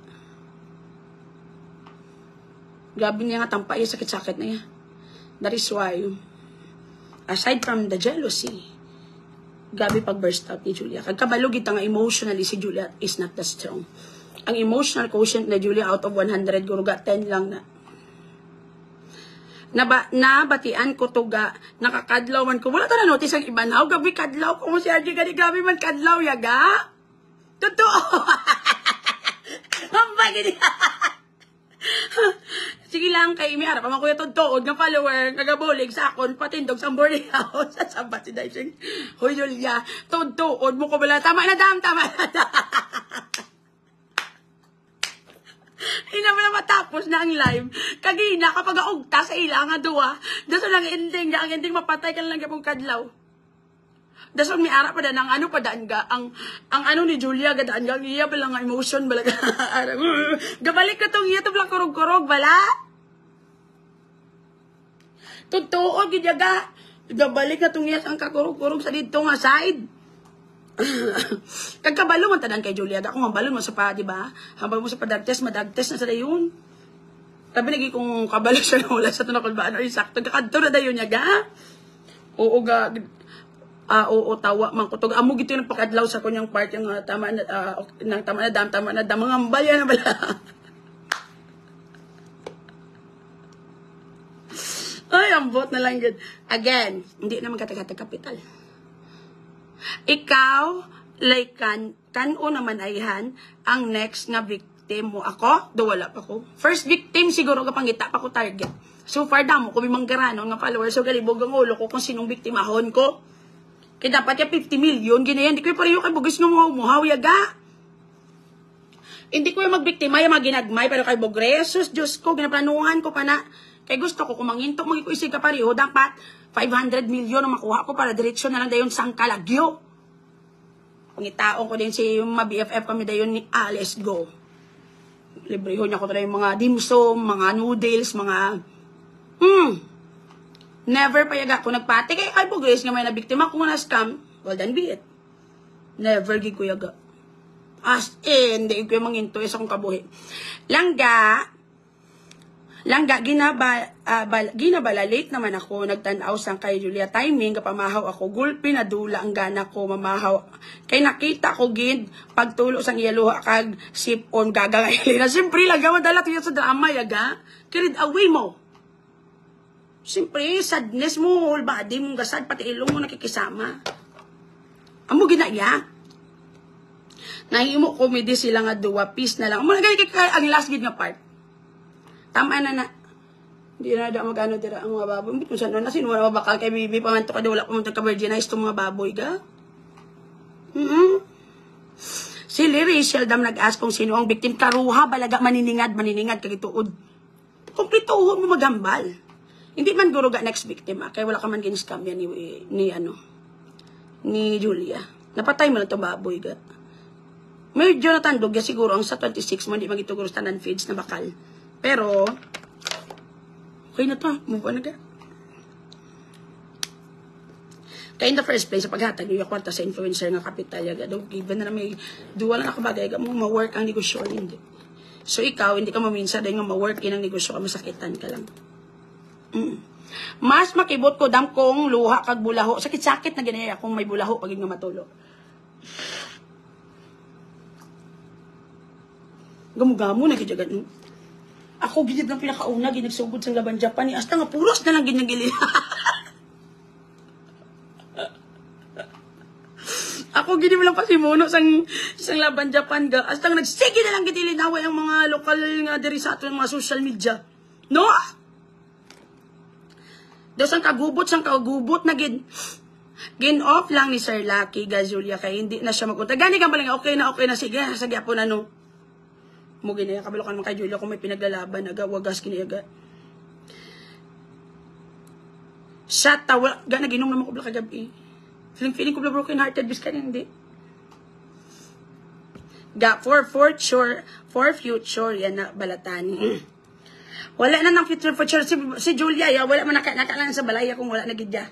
Grabe niya nga tampa iya, sakit-sakit na iya. That is why, aside from the jealousy, grabe pag-burst out ni Julia. Kagkabalog ita nga emotionally, si Julia is not that strong. Ang emotional quotient na Julia out of 100, guruga 10 lang na. Nabatian ko to ga, nakakadlaw man ko. Wala ta na notice ang iba na. Gabi kadlaw ko mo si RJ gani, grabe man kadlaw yaga. Totoo. Ang bagay sige lang kay mi harap ang kuya tuod nga follower nagabulig sa akon patindog sa boarding house sa sabat si Daising. Hoy Julia, tuod mo ko bala tama na dam. Ina mo na matapos na ang live. Kagina kapag augta sa ila nga duwa, daso lang ending ang ending mapatay ka lang gyapon kadlaw. Daso mi ara pa dan ang ano pa daan ga ang ano ni Julia gadaan ga iya bala nga emotion bala. Gabalik ko tong iya to bala kurog-kurog bala. Totoo gid yaga. Gabalik na tong iya ang kakurog-kurog sa dito nga side. Kagkabalo man tanan kay Julia, ako mabalon mo sa pa, di ba? Hambal mo sa padagtes, madagtes na sa dayon. Sabi lagi kung kabalo siya wala sa tunakol ba ano sakto kakadto na dayon niya ga. Oo ga oo tawa man kutog amo gito nagpakadlaw sa kunyang part yung tama na dam mga ambaya na bala. Ay, ambot na lang yun. Again, hindi naman katag-katag kapital. Ikaw, like kan-o naman ayhan, ang next nga victim mo. Ako, do wala pa ko. First victim, siguro kapangita pa ko target. So far, damo ko bimanggarano nga followers. So, galibog ang ulo ko kung sinong biktimahon ko. Kaya dapat ya 50 million, ginayan. Di ko pareho kay bugis ng muhaw yaga. Hindi ko yung magbiktima, yung maginagmay, pero kay Bogresos, Diyos ko, ginaplanuhan ko pa na. Kaya gusto ko, kumanginto mo isig ka pareho, dapat 500 million ang makuha ko para diretsyon na lang dayon sang Kalagyo. Pangitaon ko din si BFF kami dayon ni Let's go. Libreho niya ko tayo yung mga dimsum, mga noodles, mga never payaga ko nagpati kay Bogres nga may nabiktima ko na scam. Well then be it. Never gig ko yaga. As in, di ko yung manginto isa kong kabuhi. Langga, ginabala, late naman ako, nagtanaw sang kay Julia timing, kapamahaw ako, gulpi na dula ang gana ko, mamahaw. Kay nakita ko gid, pagtulo sang iyaluha kag sipon, gagangay na. Siyempre, laga, madala tuyo sa drama, yaga. Carried away mo. Siyempre, sadness mo, whole body mong gasad, pati ilong mo nakikisama. Amo ginaya. Nahimo comedy sila nga duwa, peace na lang. Amo na ang last gid nga part. Tama na na. Hindi na da magano dira ang mga baboy. Kung saan na sino na mabakal kay bibi pamanto ka wala pa man ka-virginize tong mga baboy ga. Si Rachel dam nag-ask kung sino ang victim. Karuha balaga maniningad kay tuod. Kumplituhon mo magambal. Hindi man guro ga next victim kay wala ka man gin-scam yan ni Julia. Napatay mo na to baboy ga. May Jonathan Dugya siguro ang sa 26 mo hindi magituguro tanan feeds na bakal. Pero, okay na to. Move on na ka. Kaya in the first place, sa paghatag, yung kwarta sa influencer nga kapital, don't given na may duwa lang ako bagay, mo ma-work ang negosyo, hindi. So, ikaw, hindi ka maminsa dahil nga ma-work in ang negosyo, masakitan ka lang. Mas makibot ko dam kong luha kag bulaho. Sakit-sakit na ganyan kung may bulaho pag nga matulo. Gamugamo na kaya ako ginid ng pinakauna, ginagsugod sa laban Japan ni hasta nga puros na lang ginagili. Ako ginid mo lang pasimuno sang laban Japan ga. Hasta nga nagsige na lang gitilinawa ang mga lokal nga diri sa aton mga social media. No? Daw sang kagubot na gin-off lang ni Sir Lucky ga Julia kay hindi na siya magpunta. Gani ka pala nga okay na sige po na no. Mo ginaya kabalo kan man kay Julia kung may pinaglalaban aga wagas kiniaga. Shut tawa ga naginom naman ko bla kagabi. Feeling ko bla broken hearted bis ka hindi. Ga for future yan na balatani. Wala na ng future si Julia ya wala man nakalan sa balaya kung wala na gidya.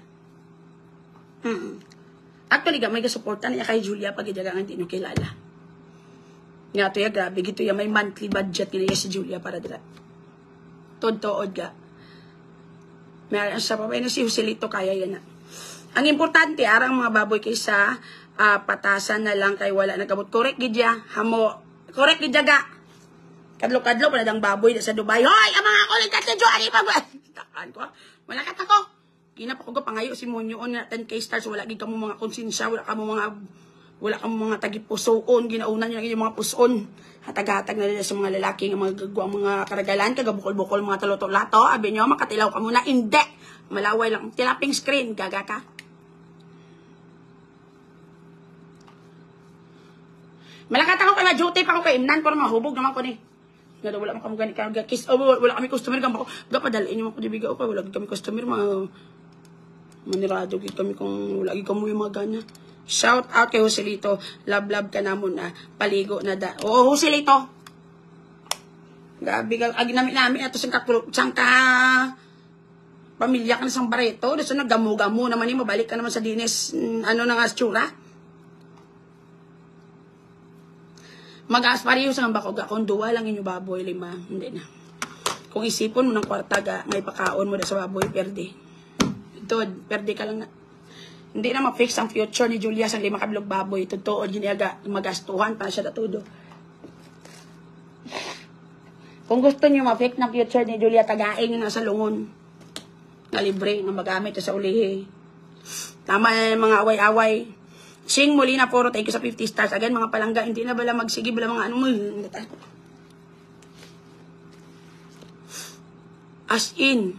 Actually ga may gasuportan niya kay Julia pag gidya nga hindi no kilala. Nga to ya grabe gito ya may monthly budget niya si Julia para dira. Tod-tood ga. May sa pa na si Joselito kaya yan na. Ang importante arang mga baboy kaysa patasan na lang kay wala nagabot. Correct gidya hamo. Correct gidya ga. Kadlo-kadlo pa na dang baboy na sa Dubai. Hoy, ang mga kulit ka sa Jory pag takan ko. Wala ka tako. Gina pa ko pangayo si Monyo on na 10K stars wala gid kamo mga konsensya, wala kamo mga tagipusoon, ginaunan niya yung mga puson. Hatag-hatag na nila sa mga lalaki, mga gagawang mga karagalan, kagabukol-bukol, mga taloto-lato. Abi nyo, makatilaw ka muna. Hindi! Malaway lang. Tinaping screen, gaga ka. Malakat ako kay ma-duty pa ako kay Imnan, pero mahubog naman ko ni. Nga wala mo kami gani kiss. Wala kami customer, gamba ko. Gapadalain nyo ako dibiga ko, wala kami customer, manirado kami kung wala kami yung mga gana. Shout out kay Joselito. Love ka na muna. Paligo na da. Oo, Joselito. Gabi ka. Aginamit namin. Ito sang ka pamilya ka na sang Barreto. Doon na gamu-gamu naman yung mabalik ka naman sa dinis. Ano na nga tsura. Mag-aspariyo sa bako. Kung duwa lang inyo baboy, 5. Hindi na. Kung isipon mo ng kwarta ga, may pakaon mo na sa baboy, perde. Ito, perde ka lang na. Hindi na ma-fix ang future ni Julia sa 5 kabilog baboy. Totoo, giniaga, magastuhan pa siya datudo. Kung gusto niyo ma-fix ng future ni Julia, tagain niyo na sa lungon. Na libre, na magamit sa ulihi. Tama na mga away-away. Sing Molina Poro, thank you sa 50 stars. Again, mga palangga, hindi na bala magsige, bala mga ano mo. As in.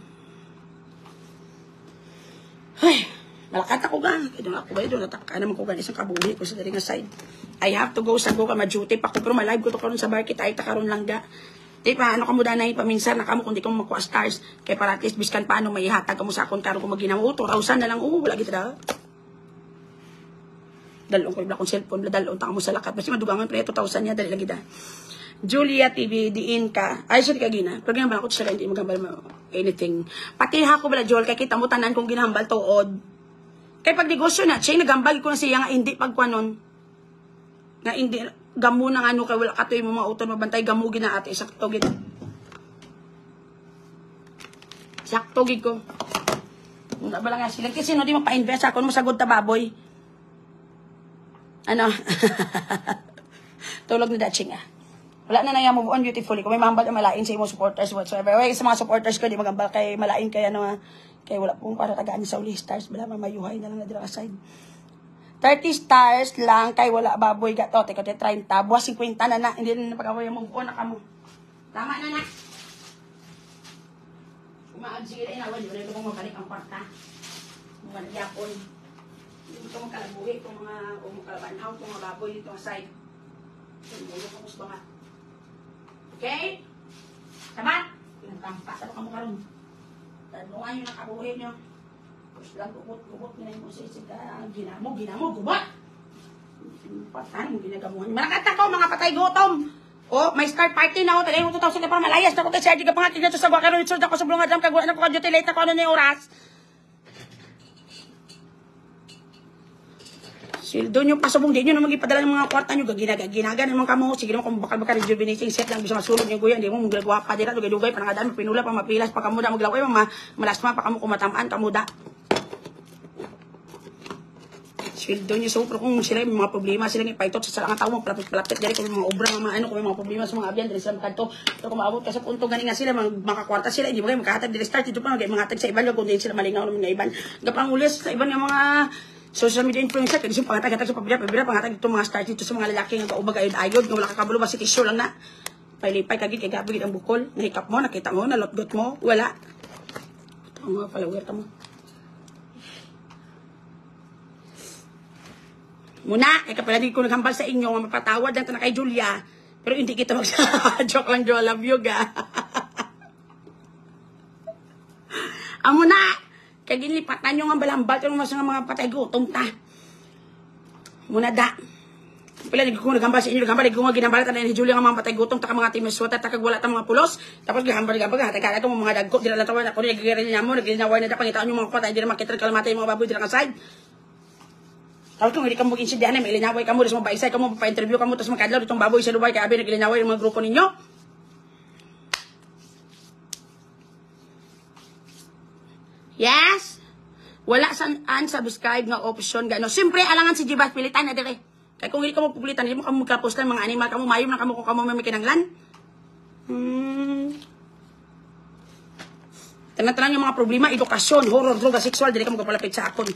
Ay, malakat ako ga. Kaya ako ba, doon nataka naman ko isang kabuhi ko sa daling side. I have to go sa go ka ma-duty pa ko. Pero ma-live ko to karon sa market. Ay, takaroon lang ga. Di pa, ano ka mo danay paminsan na kamo kung di ka mo makuha stars. Kaya para at least biskan paano may ihatag ka mo sa akon karon kung maginaw. 2,000 na lang. Wala kita na. Dalong ko yung akong cellphone. Dalong taka mo sa lakat. Basta madugangan pre 2,000 niya. Dali lagi da. Julia TV, diin ka. Ay, sorry ka gina. Pero ginambal ako sila, hindi magambal mo anything. Pati ha ko bala, Joel, kay kita mo tanan kung ginambal tuod. Kay pag negosyo na, siya nagambal ko na siya nga hindi pagkwanon. Nga hindi, gamu ng ano, kay wala katoy mo mauton, mabantay, gamu gina ate, sakto gina. Sakto gid ko. Wala ba lang nga sila. Kasi no, di mapa-invest ako, masagod ta baboy. Ano? Tulog na datching ah. Wala na nang move on beautifully. Kung may mahambal na malain sa imo supporters whatsoever. Well, sa mga supporters ko, di magambal kay malain kay ano kay wala pong para tagaan sa uli stars. Bala mamayuhay na lang na dira side. 30 stars lang kay wala baboy gato. Teka, 30. Buwas 50 na. Hindi na napag-away move on na kamo. Tama na na. Umaagsi rin na. Wala ito kong mabalik ang kwarta. Mga nagyapon. Hindi ko magkalabuhi kung mga umukalabanhaw kung mga baboy dito ang side. Hindi ko gusto nga. Okay? Sabat? Pinagkampas ako kamo karon. Tanungan nyo nakabuhin nyo. Tapos lang gubot nila yung musisig ka. Ginamo, gubot! Patay mo ginagamuhan. Malakat ako, mga patay gutom. O, may start party na ako. Tagay mo 2,000 na para malayas. Ako tayo, Sergi ka pa nga. Tignan sa Guacaro. Itsod ako sa Bulungan. Kaguan ako ka-duty late ako. Ano na yung oras? Sildo nyo, pasabong din nyo na magipadala ng mga kwarta nyo. Ginaga naman kamo. Sige naman kung bakal rejuvenating set lang. Bisa masulog nyo guya. Hindi mo maglagwa pa dira. Dugay-dugay. Panangadaan, mapinula pa, mapilas. Pakamuda, maglaway. Malasma pa kamo kumatamaan. Kamuda. Sildo nyo. So, pero kung sila may mga problema, sila may paitot sa salangang tao mo. Palapit dari kung may mga obra, mga ano, kung may mga problema sa mga abyan. Dari sila magkanto. Pero kung maabot ka sa punto, ganing nga sila, makakwarta sila. Hindi mo kayo magkahatag. Dari start. Ito pa, magkahatag sa iban. Kung din sila malingaw naman nga iban. Gapangulis sa iban nga mga social media influencer, kasi yung pangatag-hatag sa pabira, pangatag ito mga start dito sa mga lalaki nga kaubag ayod-ayod, nga wala kakabulo ba si tissue lang na. Pailipay kagid kay gabigid ang bukol, nahikap mo, nakita mo, nalotgot mo, wala. Ito mga follower ka mo. Muna, kay kapala di ko naghambal sa inyo, nga mapatawad lang ito na kay Julia, Pero hindi kita joke lang, Jo, love you, ga. Amo na, kaya ginlipatan nyo nga balambal, yung mga patay gutom ta. Muna da. Pila nagambal sa inyo, nagambal nga ginambal ta na ni Julia nga mga patay gutom, taka mga timiswata, taka wala ta mga pulos, tapos gambal hatay ka itong mga dagko, dila lang tawa na ko nagigirin niya mo, naginaway na da pangitaan yung mga patay, di na makita kalamata yung mga baboy dila ka side. Tapos kung hindi ka mag-insidyahan, may ilinaway ka mo, tapos mabaisay ka mo, pa-interview ka mo, tapos makadlaw itong baboy sa Dubai, kaya abi nagilinaway yung mga grupo ninyo. Yes? Wala saan unsubscribe nga option gano. Siyempre, alangan si Jibas, pilitan na dire. Kaya kung hindi ka mo pupulitan, hindi mo ka mo magkapostan mga animal, ka mo mayom na ka mo kung ka mo may kinanglan. Tanan-tanan yung mga problema, edukasyon, horror, droga, sexual, hindi ka mo kapalapit sa akon.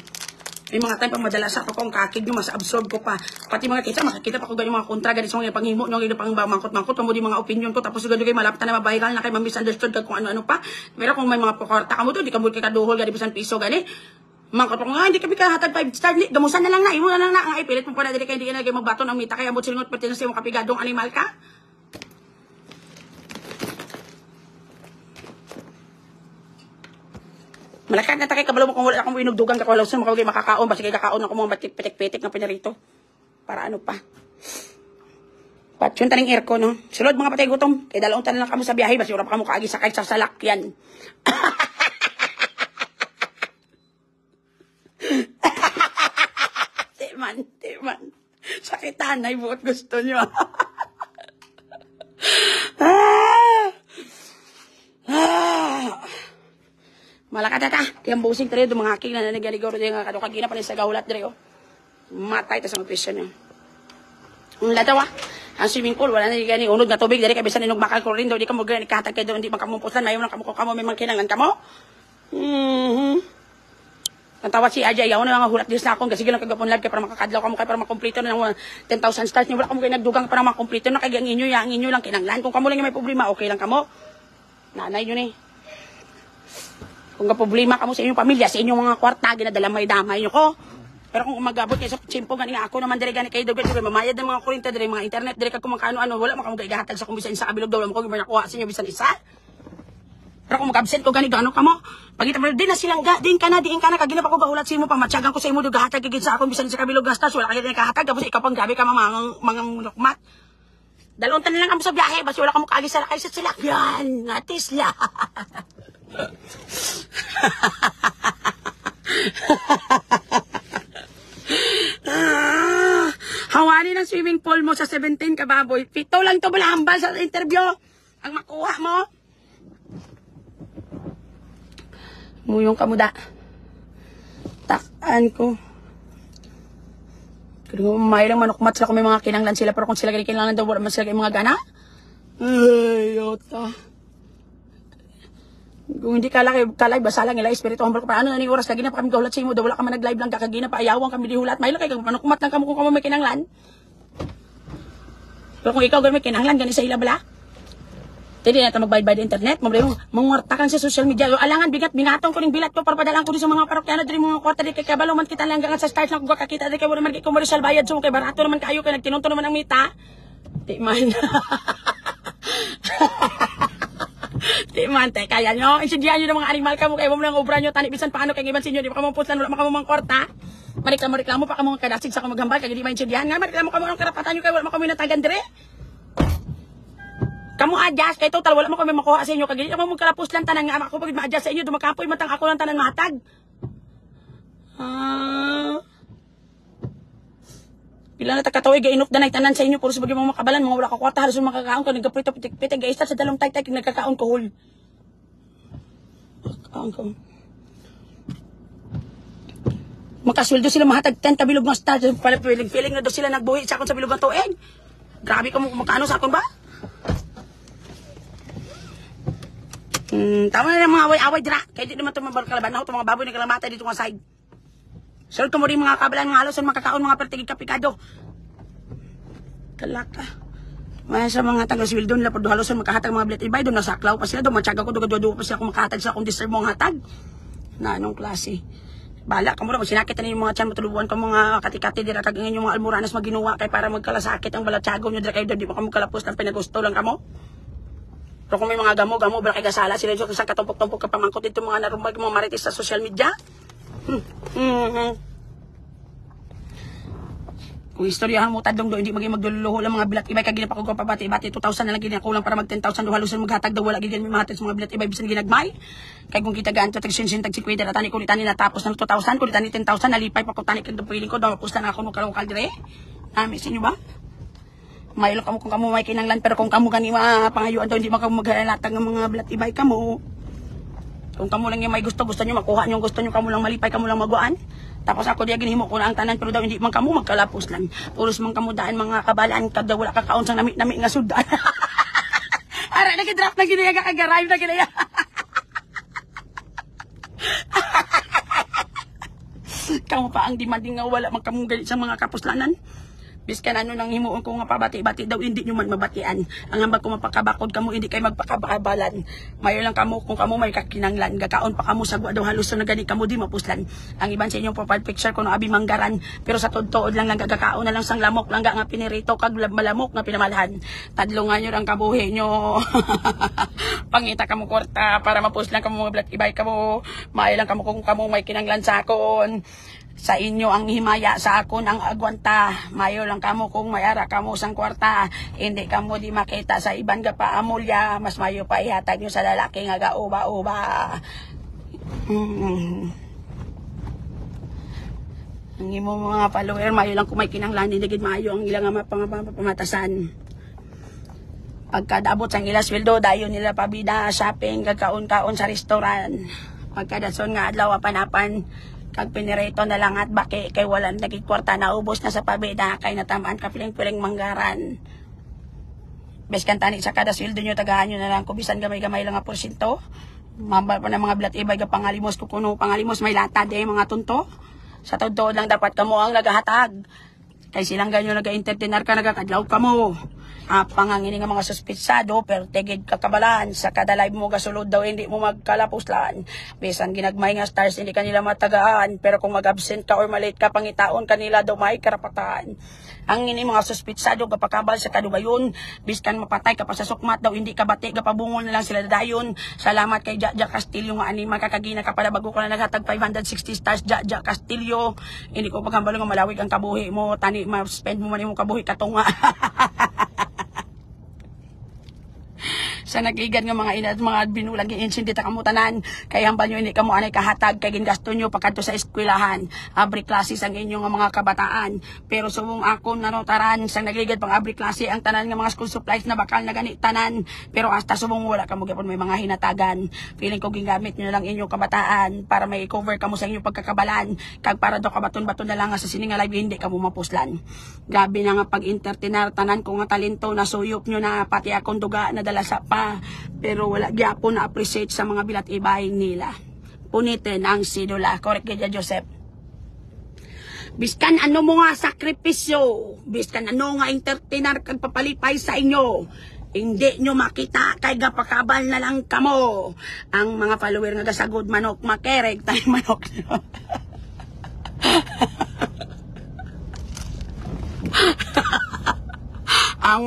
May mga time pa madala sa ako kung kakig nyo, mas absorb ko pa. Pati mga kita, makakita pa ko ganyan mga kontra, ganyan sa mga panghimo nyo, ganyan pang mangkot-mangkot, mo di mga opinion ko, tapos ganyan kayo malapit na mabahiral na kayo ma-misunderstood ka kung ano-ano pa. Pero kung may mga pakorta ka mo to, di ka mo kaduhol, ganyan bisan piso, ganyan. Mangkot ko nga, hindi ka hatag 5 star, gamusan na lang na, imo na lang na, ang ipilit mo pa na, hindi ka nagay magbaton ang mita, kaya mo silingot pati na siya mong kapigadong animal ka. Malakat na takay kabalo mo kung wala akong inugdugan ka kung wala mo kagay makakaon, basta kay kakaon ako mga pitik-pitik na pinarito. Para ano pa. Patsun taning aircon, no? Sulod mga patay gutom, kay dalawang tanan lang kamo sa biyahe, basta wala pa kamo kaagi sakay sa salakyan. Timan. Sakitan, ay buot gusto nyo. Malakat ta, tiyang busing tari, dumangaking na naniganigaw rin yung kadukagina pa rin sa gahulat rin, oh. Matay ta sa mga pisyon yun. Ang latawa, ang swimming pool, wala na yung gani, unod na tubig, dari kabisan inong bakal ko rin, daw di ka mo gani, kahatag kayo doon, di makamumpusan, mayo lang kamo, may mga kinangan ka mo. Ang tawad si Ajay, yaw na lang hulat din sa akong, kasi lang kagapon live, kaya para makakadlaw ka mo, kaya para makomplito na ng 10,000 stars, niya wala ka mo kayo nagdugang para makomplito na, kaya ang inyo lang kinanglan. Kung kamo lang yung may problema, okay lang kamo. Nanay yun eh. Kung problema ka mo sa inyong pamilya, sa inyong mga kwarta, ginadala may damay nyo ko. Pero kung umagabot kayo sa simpo, gani ako naman dire gani kayo, dire mamayad ng mga kurinta, dire mga internet, dire kag kumakano-ano, wala makamugay gahatag sa kung bisan sa kabilog daw, wala mo kung nakuha sa inyo bisan isa. Pero kung mag-absent ko gani gano ka mo, pagita mo din na silang diin ka na, kagina pa ko gahulat sa imo, pamatyagan ko sa imo, gahatag gigit sa akong bisan sa kabilog gastas, wala kayo nakahatag, tapos ikaw pang gabi ka mga lukmat. Dalawang tanan lang kamo sa biyahe, basta wala ka mo kaagi sa lakay sa silakyan, ngatis la. Hawani ng swimming pool mo sa 17 ka baboy. Pito lang to balahambal sa interview. Ang makuha mo. Muyong kamuda. Takan ko. Kung may lang manukmat sila kung may mga kinanglan sila. Pero kung sila kinanglan daw, wala man sila mga gana. Ay, yota. Kung hindi ka live, basa lang ila espiritu humble ko pa ano na ni oras lagi na pa kami gahulat sa imo, daw wala ka man nag-live lang kakagina pa ayawang kami dihulat. May lang kay manukumat lang kamo kung kamo may kinanglan. Pero kung ikaw gani may kinanglan gani sa ila bala. Dili na ta magbayad internet, mo mangwartakan sa social media. Yo alangan bingatong ko ning bilat ko para padalan ko di sa mga parokyano diri mga kwarta di kay kabalo man kita lang gangan sa stars lang ko kakita di kay wala man kay commercial bayad so kay barato naman kayo kay nagtinunto naman ang mita. Di man. Di man, kaya nyo, insindihan nyo ng mga animal ka mo, kaya mo lang obra nyo, tani, bisan paano kaya iban sinyo, di pa kamampusan, wala makamamang kwarta. Mareklamo pa ka mga kadasig sa kamaghambal, kaya di ba insindihan nga, mareklamo ka mga karapatan nyo, kaya wala makamay natagan dire. Kamu adjust, kaya total, wala makamay makuha sa inyo, kaya di mo magkalapos lang tanang nga, ako pag ma-adjust sa inyo, dumakapoy, matang ako lang tanang matag. Pila na takataway gainok danay tanan sa inyo puro sa bagay mga makabalan mga wala ka kwarta halos makakaon ko nagaprito pitik-pitik gaista sa dalong tay-tay nagkakaon ko hol. Makaon ko. Makasweldo sila mahatag 10 kabilog ng star pala feeling na daw sila nagbuhi sa akon sa bilog ng tuig. Grabe ka mo makano sa akon ba? Tama na mga away-away dira. Kaya di naman ito mabarkalaban ako itong mga baboy na kalamatay dito nga side. Sir, ito mo rin mga kabalan, mga halos, makakaon, mga pertigig kapikado. Kalaka. Maya sa mga taga-swil doon, lapod halos, makahatag mga bilet ibay, doon nasaklaw pa sila, doon matyaga ko, doon pa sila kung makahatag sa kung deserve mong hatag. Na anong klase. Bala ka mo ra sinakit na yung mga tiyan matulubuan ka mga kati-kati dira kag yung mga almoranas maginuwa kay para magkalasakit ang balatsago nyo dira kayo di ba kamo kalapos ng pinagusto lang kamo. Pero kung may mga gamo bala kay gasala sila dito sa katumpok-tumpok ka pamangkot dito mga narumbag mga marites sa social media. Kung istoryahan mo tadong do hindi magdululuho lang mga bilat ibay kag ginapa ko pabati-bati 2,000 na lang gina kulang para mag 10,000 do haluson maghatag daw wala gid mi mahatag sa mga bilat ibay bisan ginagmay kay kung kita gaan to tag sinsin tag 50 na tani ko ni tani natapos ng 2,000 ko ni tani 10,000 nalipay pa ko tani kag dupiling ko daw pusta na ako no kalawkal dire ami sinyo ba maylo kamo kung kamo may kinanglan pero kung kamo gani pangayuan daw hindi man kamo maghalatag ng mga bilat ibay kamo kung kamo lang yung may gusto nyo makuha nyo gusto nyo kamo lang malipay kamo lang maguan. Tapos ako diya ginhimo ko na ang tanan pero daw hindi man kamo magkalapos lang. Puros man kamo daan mga kabalaan kag daw wala ka kaon sang nami nga sudan. Ara nag-draft na ginaya kag-arrive na ginaya. Kamo pa ang demanding nga wala man kamo gali sa mga kapuslanan. Biskan ano nang himuon ko nga pabati-bati daw hindi nyo man mabatian. Ang hambag ko mapakabakod kamo hindi kay magpakabalan. Mayo lang kamo kung kamo may kakinanglan gakaon pa kamo sa daw halos na gani kamo di mapuslan. Ang iban sa inyong profile picture ko no abi manggaran pero sa tuod lang gagakaon na lang sang lamok lang nga pinirito kag malamok nga pinamalahan. Tadlungan nyo ang kabuhi nyo. Pangita kamo kwarta para mapuslan kamo mga black ibay kamo. Mayo lang kamo kung kamo may kinanglan sa akon. Sa inyo ang himaya sa akon ang agwanta. Mayo lang kamo kung mayara kamo sang kwarta. Hindi kamo di makita sa iban ga pa amulya. Mas mayo pa ihatag nyo sa lalaki nga gauba-uba. Ang imo mga follower, mayo lang kung may kinanglan. Hindi gid mayo ang ilang pamatasan. Pagkadaabot sang ila sweldo, dayon nila pabida, shopping, kakaon-kaon sa restaurant. Pagkadason nga adlaw panapan kag pinirito na lang at baki kay walang nagikwarta na ubos na sa pabida kay natamaan ka piling-piling manggaran. Beskan tani sa kada sweldo nyo tagahan nyo na lang kubisan gamay-gamay lang nga porsyento. Mambal pa ng mga bilat ibay ka pangalimos kukuno pangalimos may latad mga tunto. Sa tod lang dapat kamo ang nagahatag. Kay silang ganyo naga-entertainer ka nagakadlaw kamo. Pangangini nga mga suspitsado pero tigid kakabalan sa kada live mo gasulod daw hindi mo magkalapuslan bisan ginagmay nga stars hindi kanila matagaan pero kung mag-absent ka or malate ka pangitaon kanila daw may karapatan ang ini mga suspitsado kapakabal sa kadugayon biskan mapatay ka pa sa sukmat daw hindi ka bati kapabungol na lang sila dayon. Salamat kay Jaja Castillo nga ani makakagina ka pala bago ko na naghatag 560 stars Jaja Castillo. Hindi ko paghambal nga malawig ang kabuhi mo tani ma-spend mo man imong kabuhi katunga. Sa nagligan nga mga ina at mga binulag insindi ta kamo tanan kay hambal nyo hindi kamo anay kahatag kay gingasto nyo pagkadto sa eskwelahan abri classes ang inyong mga kabataan pero sumong ako nanotaran sa nagligan pang abri klase ang tanan nga mga school supplies na bakal na gani tanan pero hasta sumong wala kamo gyapon may mga hinatagan feeling ko gingamit nyo lang inyong kabataan para may cover kamo sa inyong pagkakabalan kag para do kabaton-baton na lang nga sa sining nga live hindi kamo mapuslan. Gabi na nga pag-entertainer tanan ko nga talento na suyop nyo na pati akong duga na dala sa pero wala gyapon na appreciate sa mga bilat ibay nila. Punitin ang sidula. Correct gid Joseph. Biskan ano mo nga sakripisyo, biskan ano nga entertainer kag papalipay sa inyo. Hindi nyo makita kay gapakabal na lang kamo. Ang mga follower nga gasagod manok makereg tay manok. ang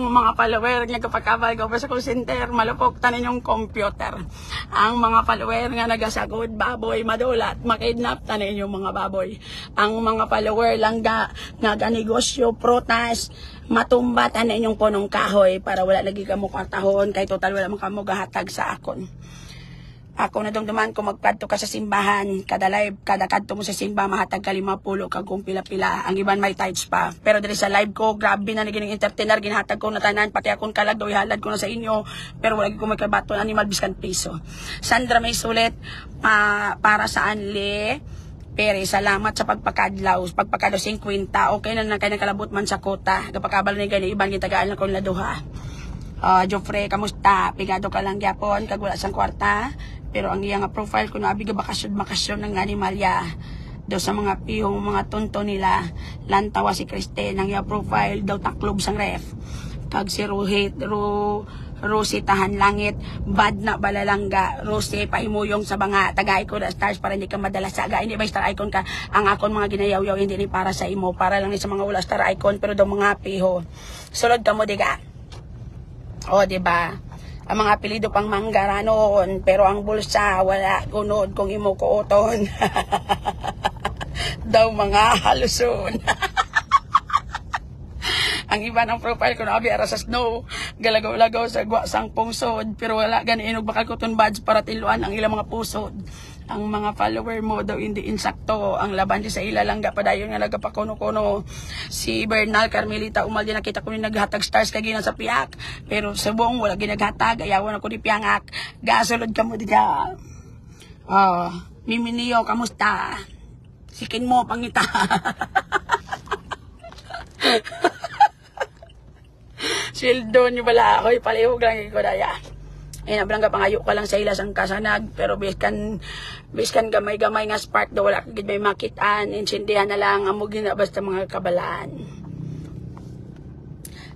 mga follower nga kapakabal ko sa call center malupok tanin yung computer. Ang mga follower nga nagasagod baboy madulat makidnap tanin yung mga baboy. Ang mga follower lang nga negosyo prutas matumba tanin yung punong kahoy para wala lagi kamo kwartahon kay total wala man kamo gahatag sa akon. Ako na duman kung magpadto ka sa simbahan, kada live, kada kadto mo sa simba, mahatag ka 50 kag kung pila-pila. Ang iban may tights pa. Pero dali sa live ko, grabe na naging entertainer, ginhatag ko na tanan, pati akong kalag, ihalad ko na sa inyo. Pero wala ko may kabato, animal biskan piso. Sandra may sulit, para sa Anli, Pere, salamat sa pagpakadlaw 50, okay na kayo nakalabot man sa kota. Kapakabal na gani, iban gitagaan na kong laduha. Joffrey, kamusta? Pigado ka lang gyapon, kag wala sang kwarta. Pero ang iyang profile ko na abiga bakasyon ng animalya. Do sa mga pihong mga tonto nila. Lantawa si Kristen, ang iyang profile daw taklob sang ref. Kag si Rosie tahan langit, bad na balalangga, Rosie pahimuyong sa mga taga-icon na stars para hindi ka madala sa aga. Hindi ba star icon ka? Ang akon mga ginayaw-yaw hindi ni para sa imo, para lang ni sa mga wala star icon pero daw mga piho. Sulod ka mo diga. O diba? Ang mga apelido pang manggara noon, pero ang bulsa wala gunod kung imo kuoton. Daw mga haluson. Ang iba ng profile ko na ara sa snow, galagaw-lagaw sa guwasang pungsod, pero wala ganiinog bakal kuton badge para tiluan ang ilang mga pusod. Ang mga follower mo daw hindi insakto, ang laban di sa ila lang padayon nga nagapakuno-kuno. Si Bernal Carmelita Umal din nakita ko ni naghatag stars kay ginan sa piyak, pero sa buong wala ginaghatag, ayawan ako di piyangak. Gasulod ka mo diya. Mimi Neo, kamusta? Sikin mo pangita. Sildon yung bala ako, palihog lang ko daya. Ay nabrang ka pangayo ka lang sa ilas ang kasanag, pero biskan gamay-gamay nga spark do wala kagid may makitaan, insindihan na lang amo gina basta mga kabalaan.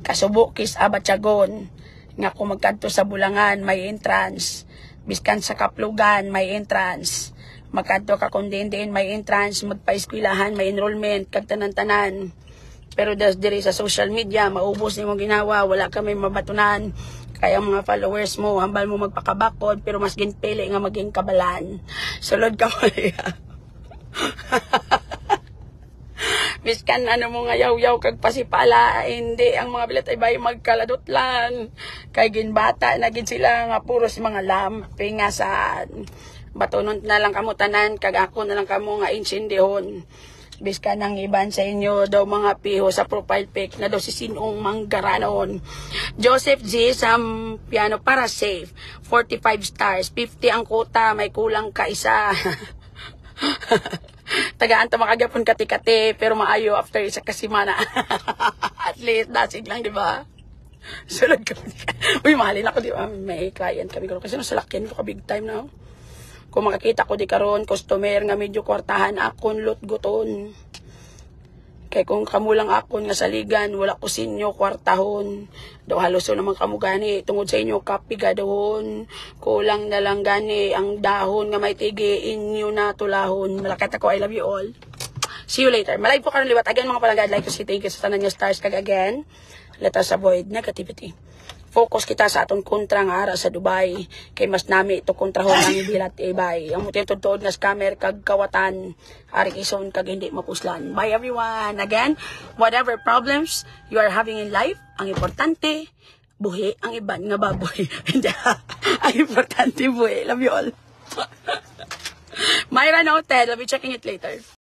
Kasubukis abatyagon nga kung magkadto sa Bulangan may entrance, biskan sa Kaplugan may entrance, magkadto ka kundin may entrance, magpa-eskwelahan may enrollment kag tanan-tanan. Pero diri sa social media, maubos ni mong ginawa, wala kami mabatunan. Kaya mga followers mo, hambal mo magpakabakod, pero mas ginpili nga maging kabalan. Sulod ka mo niya. Biskan ano mo nga yaw-yaw kag pasipala, hindi ang mga bilat ay bay magkaladutlan. Kay ginbata na gid sila nga puros mga lampi nga sa batunon na lang kamo tanan, kag ako na lang kamo nga insindihon. Biskan ang iban sa inyo daw mga piho sa profile pic na daw si Sinong Manggaranon. Joseph G. Sam Piano para safe. 45 stars. 50 ang kuta. May kulang ka isa. Tagaan to makagapon kati-kati pero maayo after isa kasimana. At least dasig lang, di ba? Sulod ka. Uy, mahalin ako, di ba? May client kami. Kasi nasalakyan ko ka big time na. Kung makakita ko di karon customer nga medyo kwartahan akon lot guton. Kay kung kamulang akon nga saligan, wala ko sinyo kwartahon. Daw haluso naman kamo gani tungod sa inyo kapiga doon. Kulang na lang gani ang dahon nga may tigi inyo na tulahon. Malakat ako, I love you all. See you later. Malay po karon liwat again mga palangga. Like to say thank you sa tanan niyo stars kag again. Let us avoid negativity. Focus kita sa atong kontra nga ara sa Dubai. Kay mas nami ito kontrahon ang bilat ibay. Ang mutin tuod nga scammer kag kawatan. Ari ison kag hindi mapuslan. Bye everyone. Again, whatever problems you are having in life, ang importante, buhi ang iban nga baboy. Ang importante buhi. Love you all. Myra noted. I'll be checking it later.